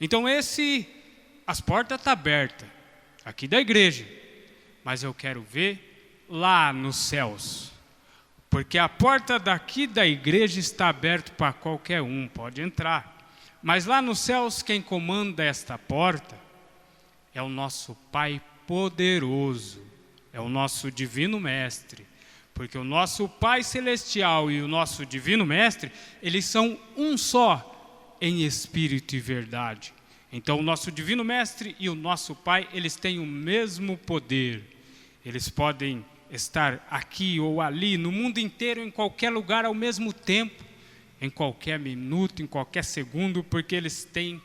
Então esse as portas estão abertas, aqui da igreja, mas eu quero ver lá nos céus. Porque a porta daqui da igreja está aberta para qualquer um, pode entrar. Mas lá nos céus, quem comanda esta porta é o nosso Pai poderoso, é o nosso Divino Mestre. Porque o nosso Pai Celestial e o nosso Divino Mestre, eles são um só em espírito e verdade. Então o nosso Divino Mestre e o nosso Pai, eles têm o mesmo poder. Eles podem estar aqui ou ali, no mundo inteiro, em qualquer lugar ao mesmo tempo, em qualquer minuto, em qualquer segundo, porque eles têm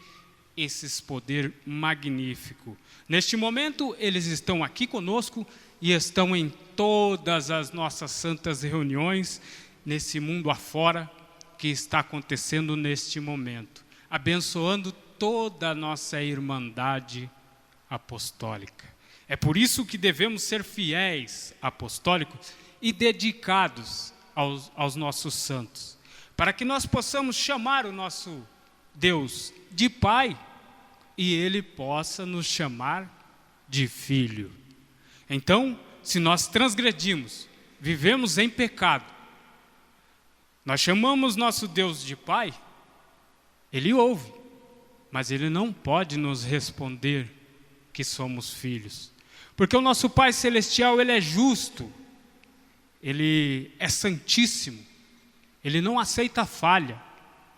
esse poder magnífico. Neste momento, eles estão aqui conosco e estão em todas as nossas santas reuniões, nesse mundo afora que está acontecendo neste momento, abençoando toda a nossa irmandade apostólica. É por isso que devemos ser fiéis apostólicos e dedicados aos nossos santos, para que nós possamos chamar o nosso Deus de Pai e Ele possa nos chamar de Filho. Então, se nós transgredimos, vivemos em pecado, nós chamamos nosso Deus de Pai, Ele ouve, mas Ele não pode nos responder que somos filhos. Porque o nosso Pai Celestial, Ele é justo, Ele é santíssimo, Ele não aceita falha,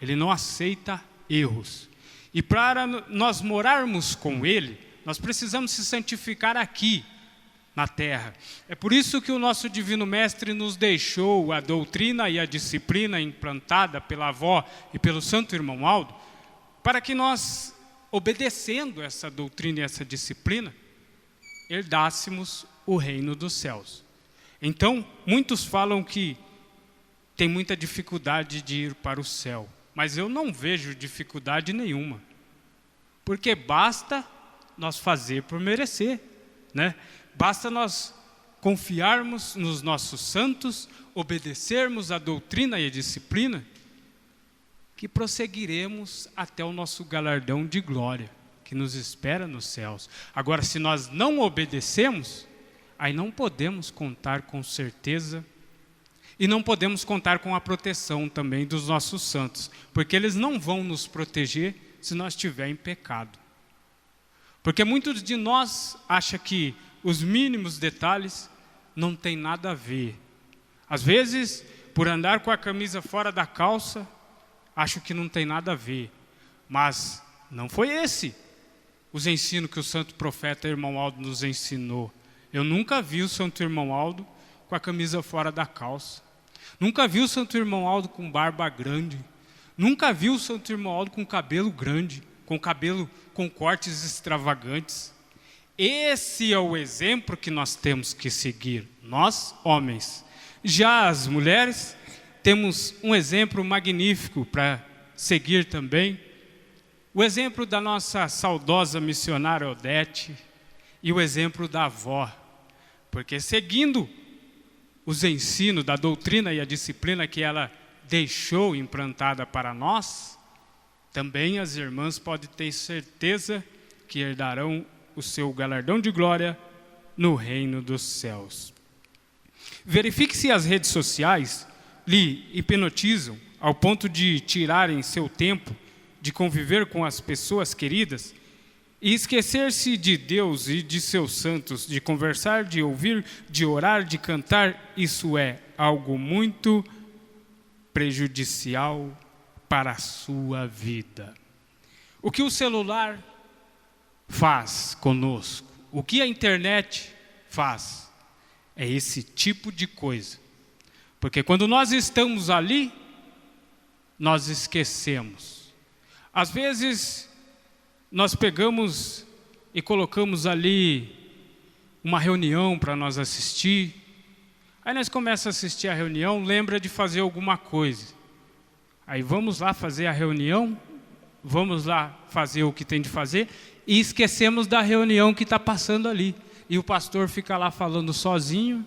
Ele não aceita erros. E para nós morarmos com Ele, nós precisamos se santificar aqui, na terra. É por isso que o nosso Divino Mestre nos deixou a doutrina e a disciplina implantada pela avó e pelo Santo Irmão Aldo, para que nós, obedecendo essa doutrina e essa disciplina, herdássemos o reino dos céus. Então, muitos falam que tem muita dificuldade de ir para o céu, mas eu não vejo dificuldade nenhuma, porque basta nós fazer por merecer, né? Basta nós confiarmos nos nossos santos, obedecermos a doutrina e a disciplina, que prosseguiremos até o nosso galardão de glória, que nos espera nos céus. Agora, se nós não obedecemos, aí não podemos contar com certeza e não podemos contar com a proteção também dos nossos santos, porque eles não vão nos proteger se nós estivermos em pecado. Porque muitos de nós acham que os mínimos detalhes não tem nada a ver. Às vezes, por andar com a camisa fora da calça, acho que não tem nada a ver. Mas não foi esse os ensinos que o santo profeta Irmão Aldo nos ensinou. Eu nunca vi o santo Irmão Aldo com a camisa fora da calça. Nunca vi o santo Irmão Aldo com barba grande. Nunca vi o santo Irmão Aldo com cabelo grande, com cabelo com cortes extravagantes. Esse é o exemplo que nós temos que seguir, nós, homens. Já as mulheres, temos um exemplo magnífico para seguir também. O exemplo da nossa saudosa missionária Odete e o exemplo da avó. Porque seguindo os ensinos da doutrina e a disciplina que ela deixou implantada para nós, também as irmãs podem ter certeza que herdarão o seu galardão de glória no reino dos céus. Verifique se as redes sociais lhe hipnotizam ao ponto de tirarem seu tempo de conviver com as pessoas queridas e esquecer-se de Deus e de seus santos, de conversar, de ouvir, de orar, de cantar. Isso é algo muito prejudicial para a sua vida. O que o celular faz conosco, o que a internet faz, é esse tipo de coisa. Porque quando nós estamos ali, nós esquecemos. Às vezes, nós pegamos e colocamos ali uma reunião para nós assistir. Aí nós começamos a assistir a reunião, lembra de fazer alguma coisa. Aí vamos lá fazer a reunião, vamos lá fazer o que tem de fazer e esquecemos da reunião que está passando ali. E o pastor fica lá falando sozinho.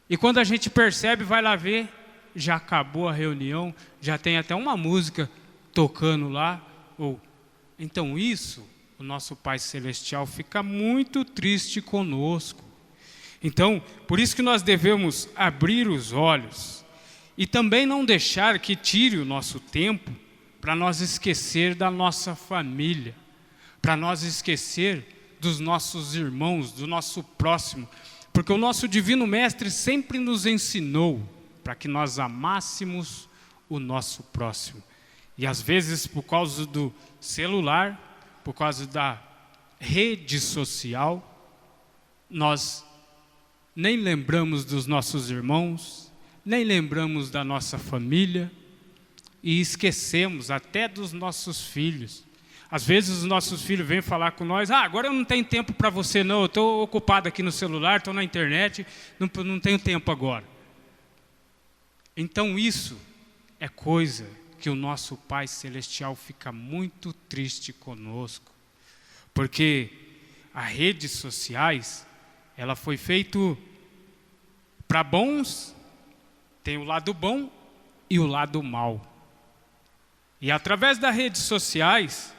E quando a gente percebe, vai lá ver, já acabou a reunião, já tem até uma música tocando lá. Então isso o nosso Pai Celestial fica muito triste conosco. Então, por isso que nós devemos abrir os olhos e também não deixar que tire o nosso tempo para nós esquecer da nossa família, para nós esquecer dos nossos irmãos, do nosso próximo, porque o nosso Divino Mestre sempre nos ensinou para que nós amássemos o nosso próximo. E às vezes, por causa do celular, por causa da rede social, nós nem lembramos dos nossos irmãos, nem lembramos da nossa família e esquecemos até dos nossos filhos. Às vezes os nossos filhos vêm falar com nós: agora eu não tenho tempo para você não, eu estou ocupado aqui no celular, estou na internet, não tenho tempo agora. Então isso é coisa que o nosso Pai Celestial fica muito triste conosco, porque as redes sociais, ela foi feita para bons, tem o lado bom e o lado mau. E através das redes sociais,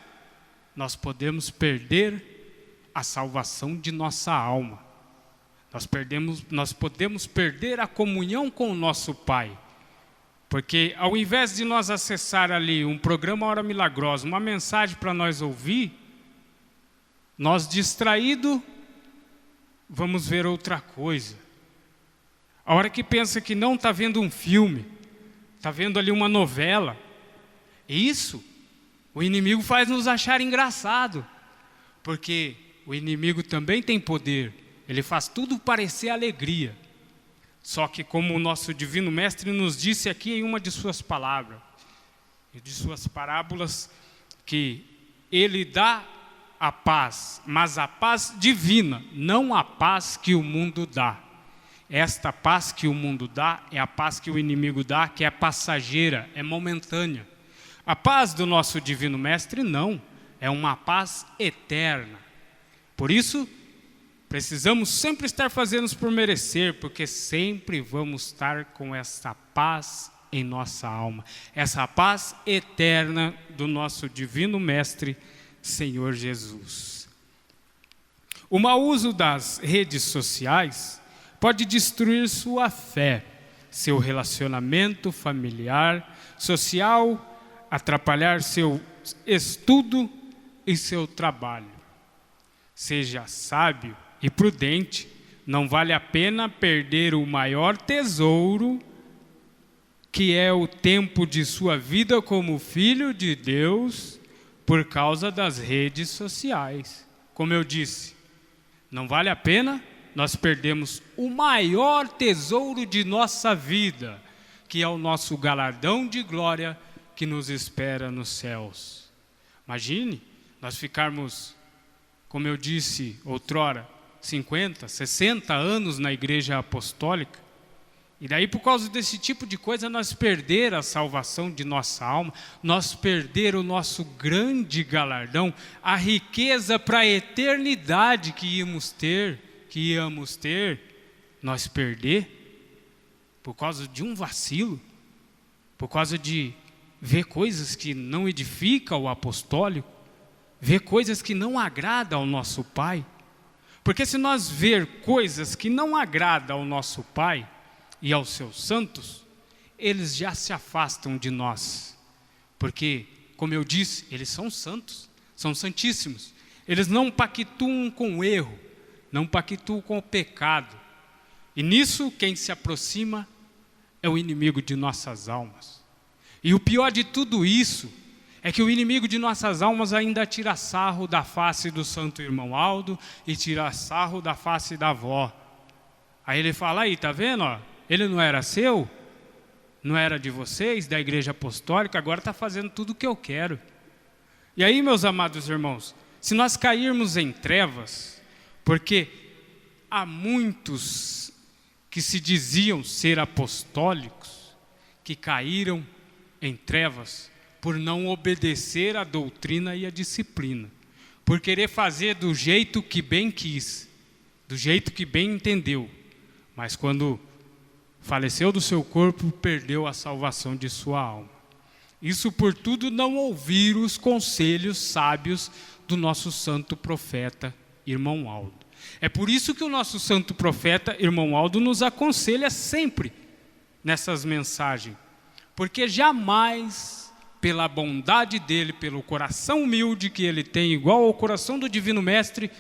nós podemos perder a salvação de nossa alma. Nós podemos perder a comunhão com o nosso Pai. Porque ao invés de nós acessar ali um programa Hora Milagrosa, uma mensagem para nós ouvir, nós distraídos vamos ver outra coisa. A hora que pensa que não está vendo um filme, está vendo ali uma novela, isso o inimigo faz nos achar engraçado, porque o inimigo também tem poder, ele faz tudo parecer alegria. Só que como o nosso Divino Mestre nos disse aqui em uma de suas palavras, e de suas parábolas, que ele dá a paz, mas a paz divina, não a paz que o mundo dá. Esta paz que o mundo dá é a paz que o inimigo dá, que é passageira, é momentânea. A paz do nosso Divino Mestre não, é uma paz eterna. Por isso, precisamos sempre estar fazendo por merecer, porque sempre vamos estar com essa paz em nossa alma. Essa paz eterna do nosso Divino Mestre, Senhor Jesus. O mau uso das redes sociais pode destruir sua fé, seu relacionamento familiar, social, atrapalhar seu estudo e seu trabalho. Seja sábio e prudente, não vale a pena perder o maior tesouro, que é o tempo de sua vida como filho de Deus, por causa das redes sociais. Como eu disse, não vale a pena nós perdemos o maior tesouro de nossa vida, que é o nosso galardão de glória que nos espera nos céus. Imagine nós ficarmos, como eu disse outrora, 50, 60 anos na igreja apostólica, e daí por causa desse tipo de coisa nós perder a salvação de nossa alma, nós perder o nosso grande galardão, a riqueza para a eternidade que íamos ter, nós perder por causa de um vacilo, por causa de ver coisas que não edificam o apostólico, ver coisas que não agradam ao nosso Pai. Porque se nós ver coisas que não agradam ao nosso Pai e aos seus santos, eles já se afastam de nós. Porque, como eu disse, eles são santos, são santíssimos. Eles não pactuam com o erro, não pactuam com o pecado. E nisso quem se aproxima é o inimigo de nossas almas. E o pior de tudo isso é que o inimigo de nossas almas ainda tira sarro da face do santo irmão Aldo e tira sarro da face da avó. Aí ele fala: aí, tá vendo? Ó, ele não era seu? Não era de vocês, da igreja apostólica, agora está fazendo tudo o que eu quero. E aí, meus amados irmãos, se nós cairmos em trevas, porque há muitos que se diziam ser apostólicos, que caíram em trevas, por não obedecer à doutrina e à disciplina, por querer fazer do jeito que bem quis, do jeito que bem entendeu, mas quando faleceu do seu corpo, perdeu a salvação de sua alma. Isso por tudo não ouvir os conselhos sábios do nosso santo profeta, irmão Aldo. É por isso que o nosso santo profeta, irmão Aldo, nos aconselha sempre nessas mensagens. Porque jamais, pela bondade dele, pelo coração humilde que ele tem, igual ao coração do Divino Mestre,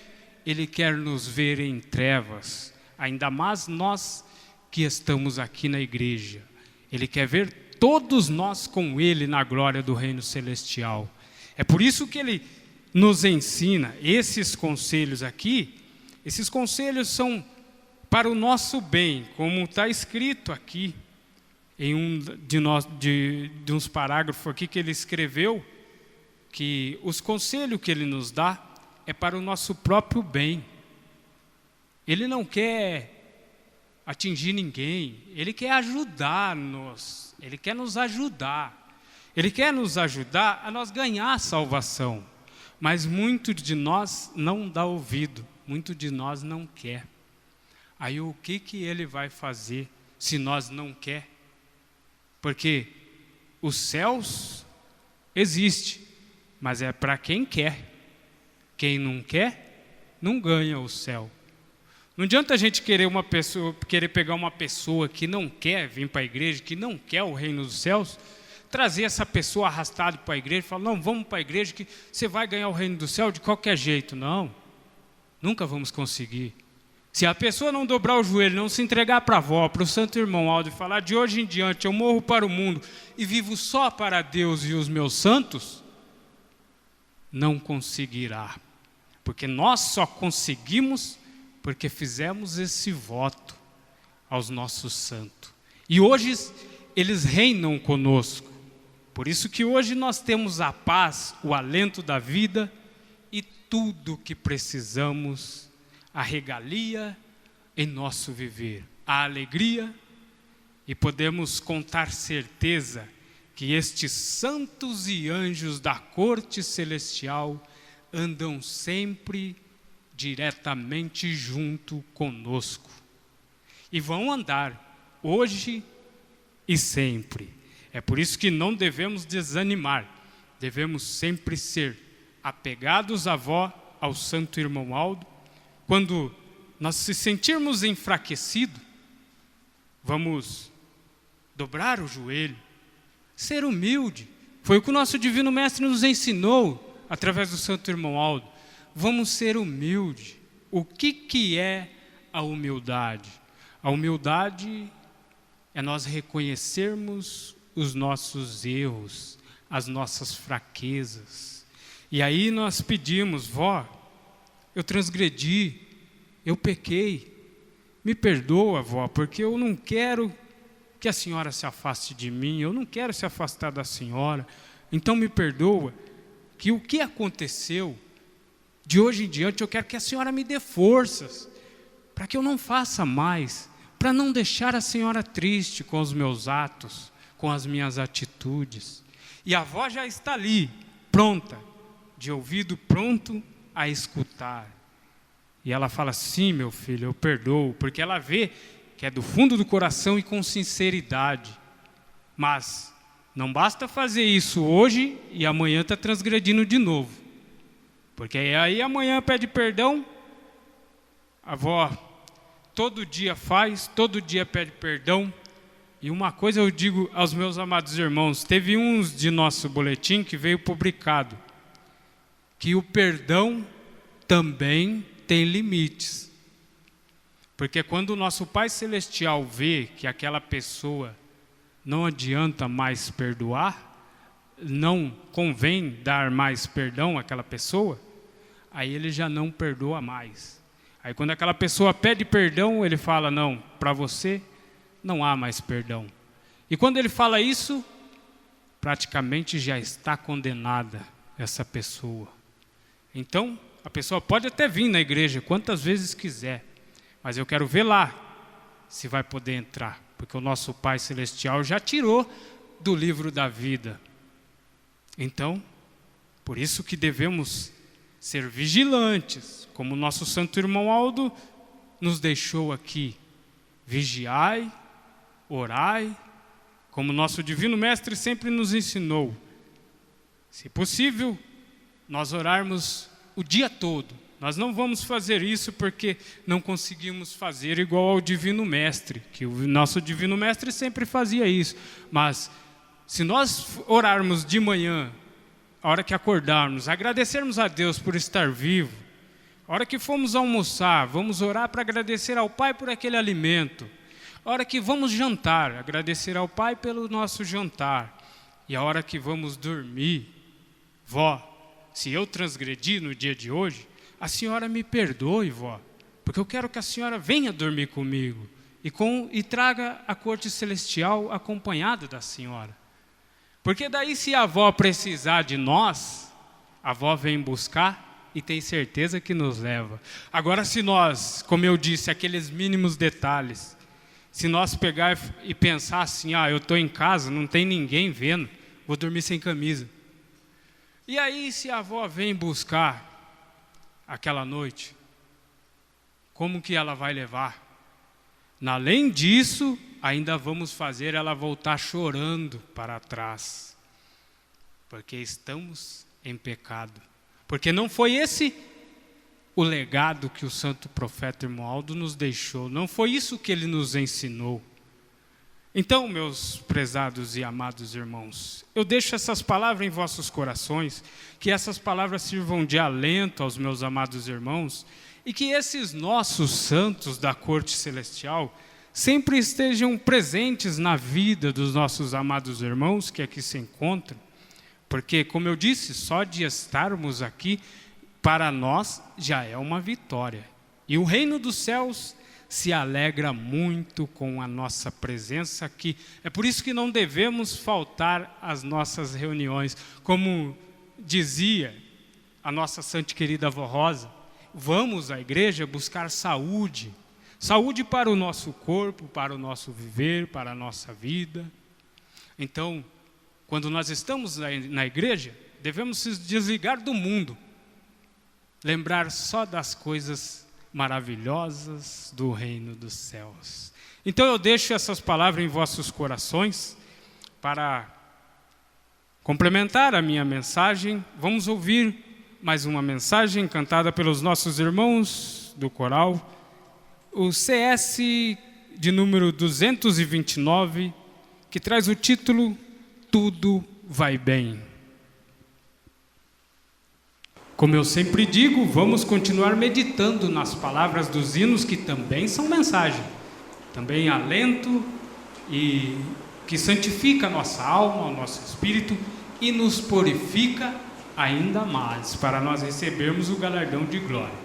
ele quer nos ver em trevas, ainda mais nós que estamos aqui na igreja. Ele quer ver todos nós com ele na glória do reino celestial. É por isso que ele nos ensina esses conselhos aqui. Esses conselhos são para o nosso bem, como está escrito aqui em de uns parágrafos aqui que ele escreveu, que os conselhos que ele nos dá é para o nosso próprio bem. Ele não quer atingir ninguém, ele quer ajudar-nos, ele quer nos ajudar. Ele quer nos ajudar a nós ganhar a salvação. Mas muito de nós não dá ouvido, muito de nós não quer. Aí o que ele vai fazer se nós não quer? Porque os céus existem, mas é para quem quer. Quem não quer, não ganha o céu. Não adianta a gente querer pegar uma pessoa que não quer vir para a igreja, que não quer o reino dos céus, trazer essa pessoa arrastada para a igreja e falar, não, vamos para a igreja que você vai ganhar o reino do céu de qualquer jeito. Não, nunca vamos conseguir. Se a pessoa não dobrar o joelho, não se entregar para a avó, para o santo irmão Aldo e falar, de hoje em diante eu morro para o mundo e vivo só para Deus e os meus santos, não conseguirá. Porque nós só conseguimos porque fizemos esse voto aos nossos santos. E hoje eles reinam conosco. Por isso que hoje nós temos a paz, o alento da vida e tudo que precisamos, a regalia em nosso viver, a alegria, e podemos contar certeza que estes santos e anjos da corte celestial andam sempre diretamente junto conosco. E vão andar hoje e sempre. É por isso que não devemos desanimar. Devemos sempre ser apegados à avó, ao santo irmão Aldo. Quando nós se sentirmos enfraquecidos, vamos dobrar o joelho, ser humilde. Foi o que o nosso Divino Mestre nos ensinou através do santo irmão Aldo. Vamos ser humildes. O que é a humildade? A humildade é nós reconhecermos os nossos erros, as nossas fraquezas. E aí nós pedimos, vó, eu transgredi, eu pequei, me perdoa, vó, porque eu não quero que a senhora se afaste de mim, eu não quero se afastar da senhora, então me perdoa, que o que aconteceu, de hoje em diante eu quero que a senhora me dê forças, para que eu não faça mais, para não deixar a senhora triste com os meus atos, com as minhas atitudes. E a avó já está ali, pronta, de ouvido pronto a escutar. E ela fala, sim, meu filho, eu perdoo, porque ela vê que é do fundo do coração e com sinceridade. Mas não basta fazer isso hoje e amanhã está transgredindo de novo. Porque aí amanhã pede perdão, a avó todo dia faz, todo dia pede perdão. E uma coisa eu digo aos meus amados irmãos, teve uns de nosso boletim que veio publicado, que o perdão também tem limites. Porque quando o nosso Pai Celestial vê que aquela pessoa não adianta mais perdoar, não convém dar mais perdão àquela pessoa, aí ele já não perdoa mais. Aí quando aquela pessoa pede perdão, ele fala, não, para você não há mais perdão. E quando ele fala isso, praticamente já está condenada essa pessoa. Então, a pessoa pode até vir na igreja quantas vezes quiser, mas eu quero ver lá se vai poder entrar, porque o nosso Pai Celestial já tirou do livro da vida. Então, por isso que devemos ser vigilantes, como o nosso santo irmão Aldo nos deixou aqui. Vigiai, orai, como nosso Divino Mestre sempre nos ensinou. Se possível, nós orarmos o dia todo. Nós não vamos fazer isso porque não conseguimos fazer igual ao Divino Mestre, que o nosso Divino Mestre sempre fazia isso. Mas se nós orarmos de manhã, a hora que acordarmos, agradecermos a Deus por estar vivo, a hora que formos almoçar, vamos orar para agradecer ao Pai por aquele alimento. A hora que vamos jantar, agradecer ao Pai pelo nosso jantar. E a hora que vamos dormir, vó, se eu transgredi no dia de hoje, a senhora me perdoe, vó, porque eu quero que a senhora venha dormir comigo e traga a corte celestial acompanhada da senhora. Porque daí, se a avó precisar de nós, a avó vem buscar e tem certeza que nos leva. Agora, se nós, como eu disse, aqueles mínimos detalhes, se nós pegar e pensar assim, eu estou em casa, não tem ninguém vendo, vou dormir sem camisa. E aí, se a avó vem buscar aquela noite, como que ela vai levar? Além disso, ainda vamos fazer ela voltar chorando para trás, porque estamos em pecado. Porque não foi esse o legado que o santo profeta Romualdo nos deixou, não foi isso que ele nos ensinou. Então, meus prezados e amados irmãos, eu deixo essas palavras em vossos corações, que essas palavras sirvam de alento aos meus amados irmãos, e que esses nossos santos da corte celestial sempre estejam presentes na vida dos nossos amados irmãos que aqui se encontram, porque, como eu disse, só de estarmos aqui, para nós já é uma vitória. E o reino dos céus se alegra muito com a nossa presença aqui. É por isso que não devemos faltar às nossas reuniões. Como dizia a nossa santa e querida avó Rosa, vamos à igreja buscar saúde. Saúde para o nosso corpo, para o nosso viver, para a nossa vida. Então, quando nós estamos na igreja, devemos se desligar do mundo. Lembrar só das coisas maravilhosas do reino dos céus. Então eu deixo essas palavras em vossos corações para complementar a minha mensagem. Vamos ouvir mais uma mensagem cantada pelos nossos irmãos do coral, o CS de número 229, que traz o título Tudo Vai Bem. Como eu sempre digo, vamos continuar meditando nas palavras dos hinos que também são mensagem, também alento e que santifica a nossa alma, o nosso espírito e nos purifica ainda mais para nós recebermos o galardão de glória.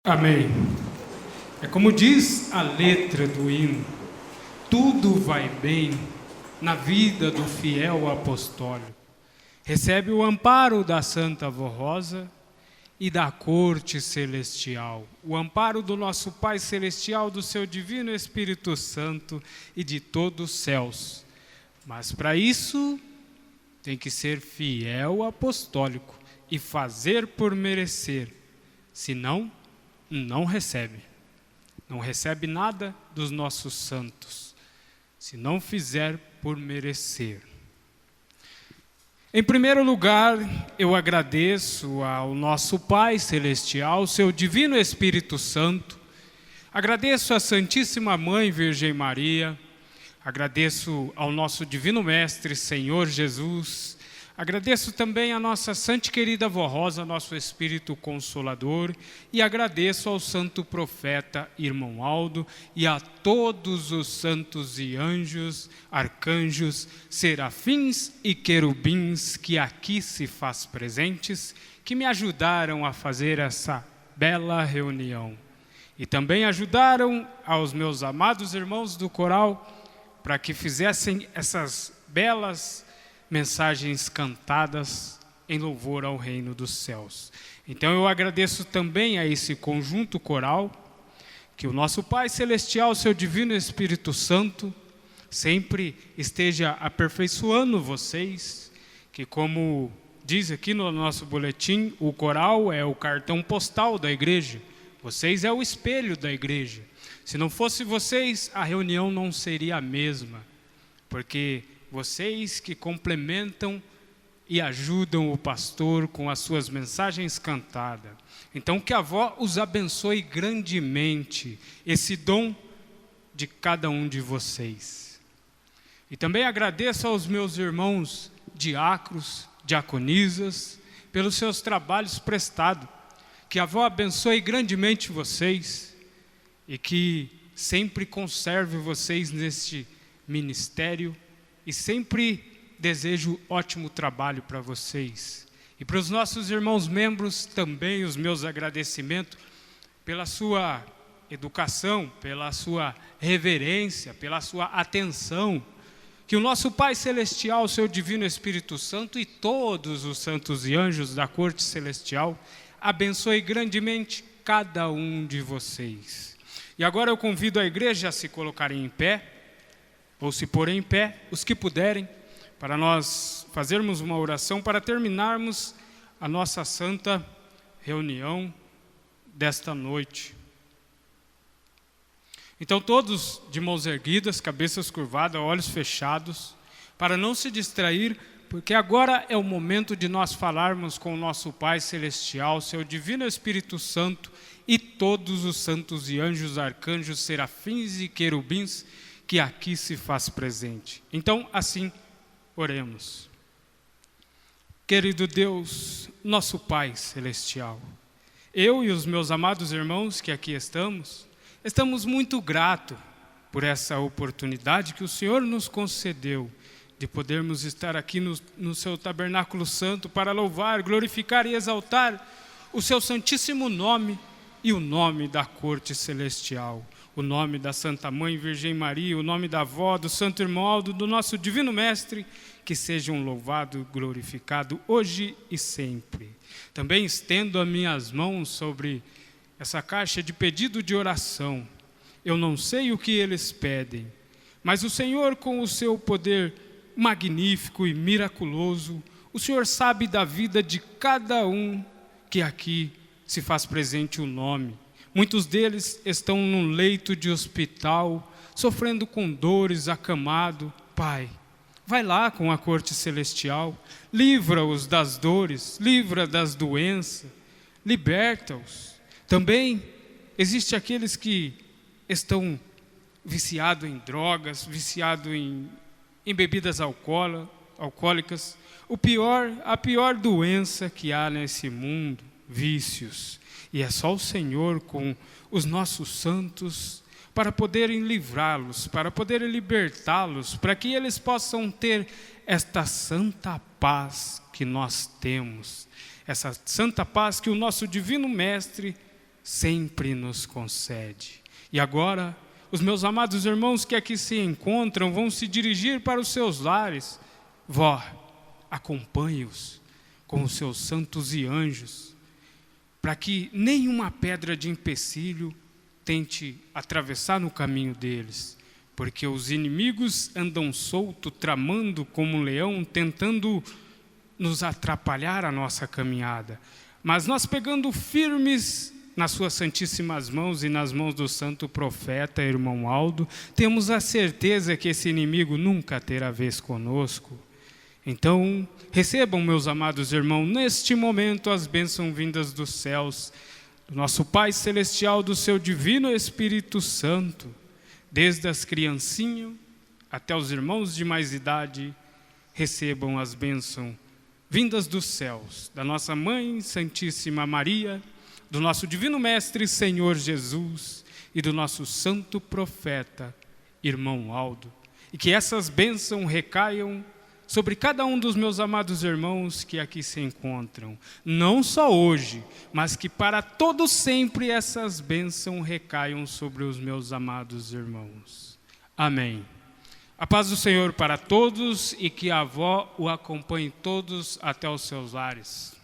Amém. É como diz a letra do hino: tudo vai bem na vida do fiel apostólico. Recebe o amparo da Santa Avó Rosa e da corte celestial, o amparo do nosso Pai Celestial, do seu Divino Espírito Santo e de todos os céus. Mas para isso tem que ser fiel apostólico e fazer por merecer, senão não recebe. Não recebe nada dos nossos santos, se não fizer por merecer. Em primeiro lugar, eu agradeço ao nosso Pai Celestial, seu Divino Espírito Santo. Agradeço à Santíssima Mãe Virgem Maria. Agradeço ao nosso Divino Mestre, Senhor Jesus. Agradeço também à nossa Santa e Querida Avó Rosa, nosso Espírito Consolador. E agradeço ao Santo Profeta Irmão Aldo e a todos os santos e anjos, arcanjos, serafins e querubins que aqui se faz presentes, que me ajudaram a fazer essa bela reunião. E também ajudaram aos meus amados irmãos do coral para que fizessem essas belas mensagens cantadas em louvor ao reino dos céus. Então eu agradeço também a esse conjunto coral, que o nosso Pai Celestial, seu Divino Espírito Santo, sempre esteja aperfeiçoando vocês, que como diz aqui no nosso boletim, o coral é o cartão postal da igreja, vocês é o espelho da igreja. Se não fosse vocês, a reunião não seria a mesma, porque vocês que complementam e ajudam o pastor com as suas mensagens cantadas. Então que a avó os abençoe grandemente, esse dom de cada um de vocês. E também agradeço aos meus irmãos diáconos, diaconisas, pelos seus trabalhos prestados. Que a avó abençoe grandemente vocês e que sempre conserve vocês neste ministério. E sempre desejo ótimo trabalho para vocês. E para os nossos irmãos membros também os meus agradecimentos pela sua educação, pela sua reverência, pela sua atenção. Que o nosso Pai Celestial, seu Divino Espírito Santo e todos os santos e anjos da corte celestial abençoe grandemente cada um de vocês. E agora eu convido a igreja a se colocarem em pé, ou se porem em pé, os que puderem, para nós fazermos uma oração, para terminarmos a nossa santa reunião desta noite. Então todos de mãos erguidas, cabeças curvadas, olhos fechados, para não se distrair, porque agora é o momento de nós falarmos com o nosso Pai Celestial, seu Divino Espírito Santo e todos os santos e anjos, arcanjos, serafins e querubins, que aqui se faz presente. Então, assim, oremos. Querido Deus, nosso Pai Celestial, eu e os meus amados irmãos que aqui estamos muito gratos por essa oportunidade que o Senhor nos concedeu de podermos estar aqui no seu tabernáculo santo para louvar, glorificar e exaltar o seu santíssimo nome e o nome da corte celestial. O nome da Santa Mãe Virgem Maria, o nome da avó, do Santo Irmão Aldo, do nosso Divino Mestre, que sejam louvado, glorificado hoje e sempre. Também estendo as minhas mãos sobre essa caixa de pedido de oração. Eu não sei o que eles pedem, mas o Senhor, com o seu poder magnífico e miraculoso, o Senhor sabe da vida de cada um que aqui se faz presente o nome. Muitos deles estão num leito de hospital, sofrendo com dores, acamado. Pai, vai lá com a corte celestial, livra-os das dores, livra das doenças, liberta-os. Também existem aqueles que estão viciados em drogas, viciados em bebidas alcoólicas. A pior doença que há nesse mundo, vícios. E é só o Senhor com os nossos santos para poderem livrá-los, para poderem libertá-los, para que eles possam ter esta santa paz que nós temos, essa santa paz que o nosso Divino Mestre sempre nos concede. E agora, os meus amados irmãos que aqui se encontram vão se dirigir para os seus lares. Vó, acompanhe-os com os seus santos e anjos, para que nenhuma pedra de empecilho tente atravessar no caminho deles, porque os inimigos andam solto, tramando como um leão, tentando nos atrapalhar a nossa caminhada. Mas nós, pegando firmes nas suas santíssimas mãos e nas mãos do santo profeta, irmão Aldo, temos a certeza que esse inimigo nunca terá vez conosco. Então, recebam, meus amados irmãos, neste momento as bênçãos vindas dos céus, do nosso Pai Celestial, do seu Divino Espírito Santo, desde as criancinhas até os irmãos de mais idade, recebam as bênçãos vindas dos céus, da nossa Mãe Santíssima Maria, do nosso Divino Mestre Senhor Jesus e do nosso santo profeta, irmão Aldo. E que essas bênçãos recaiam sobre cada um dos meus amados irmãos que aqui se encontram, não só hoje, mas que para todo sempre essas bênçãos recaiam sobre os meus amados irmãos. Amém. A paz do Senhor para todos e que a avó o acompanhe todos até os seus lares.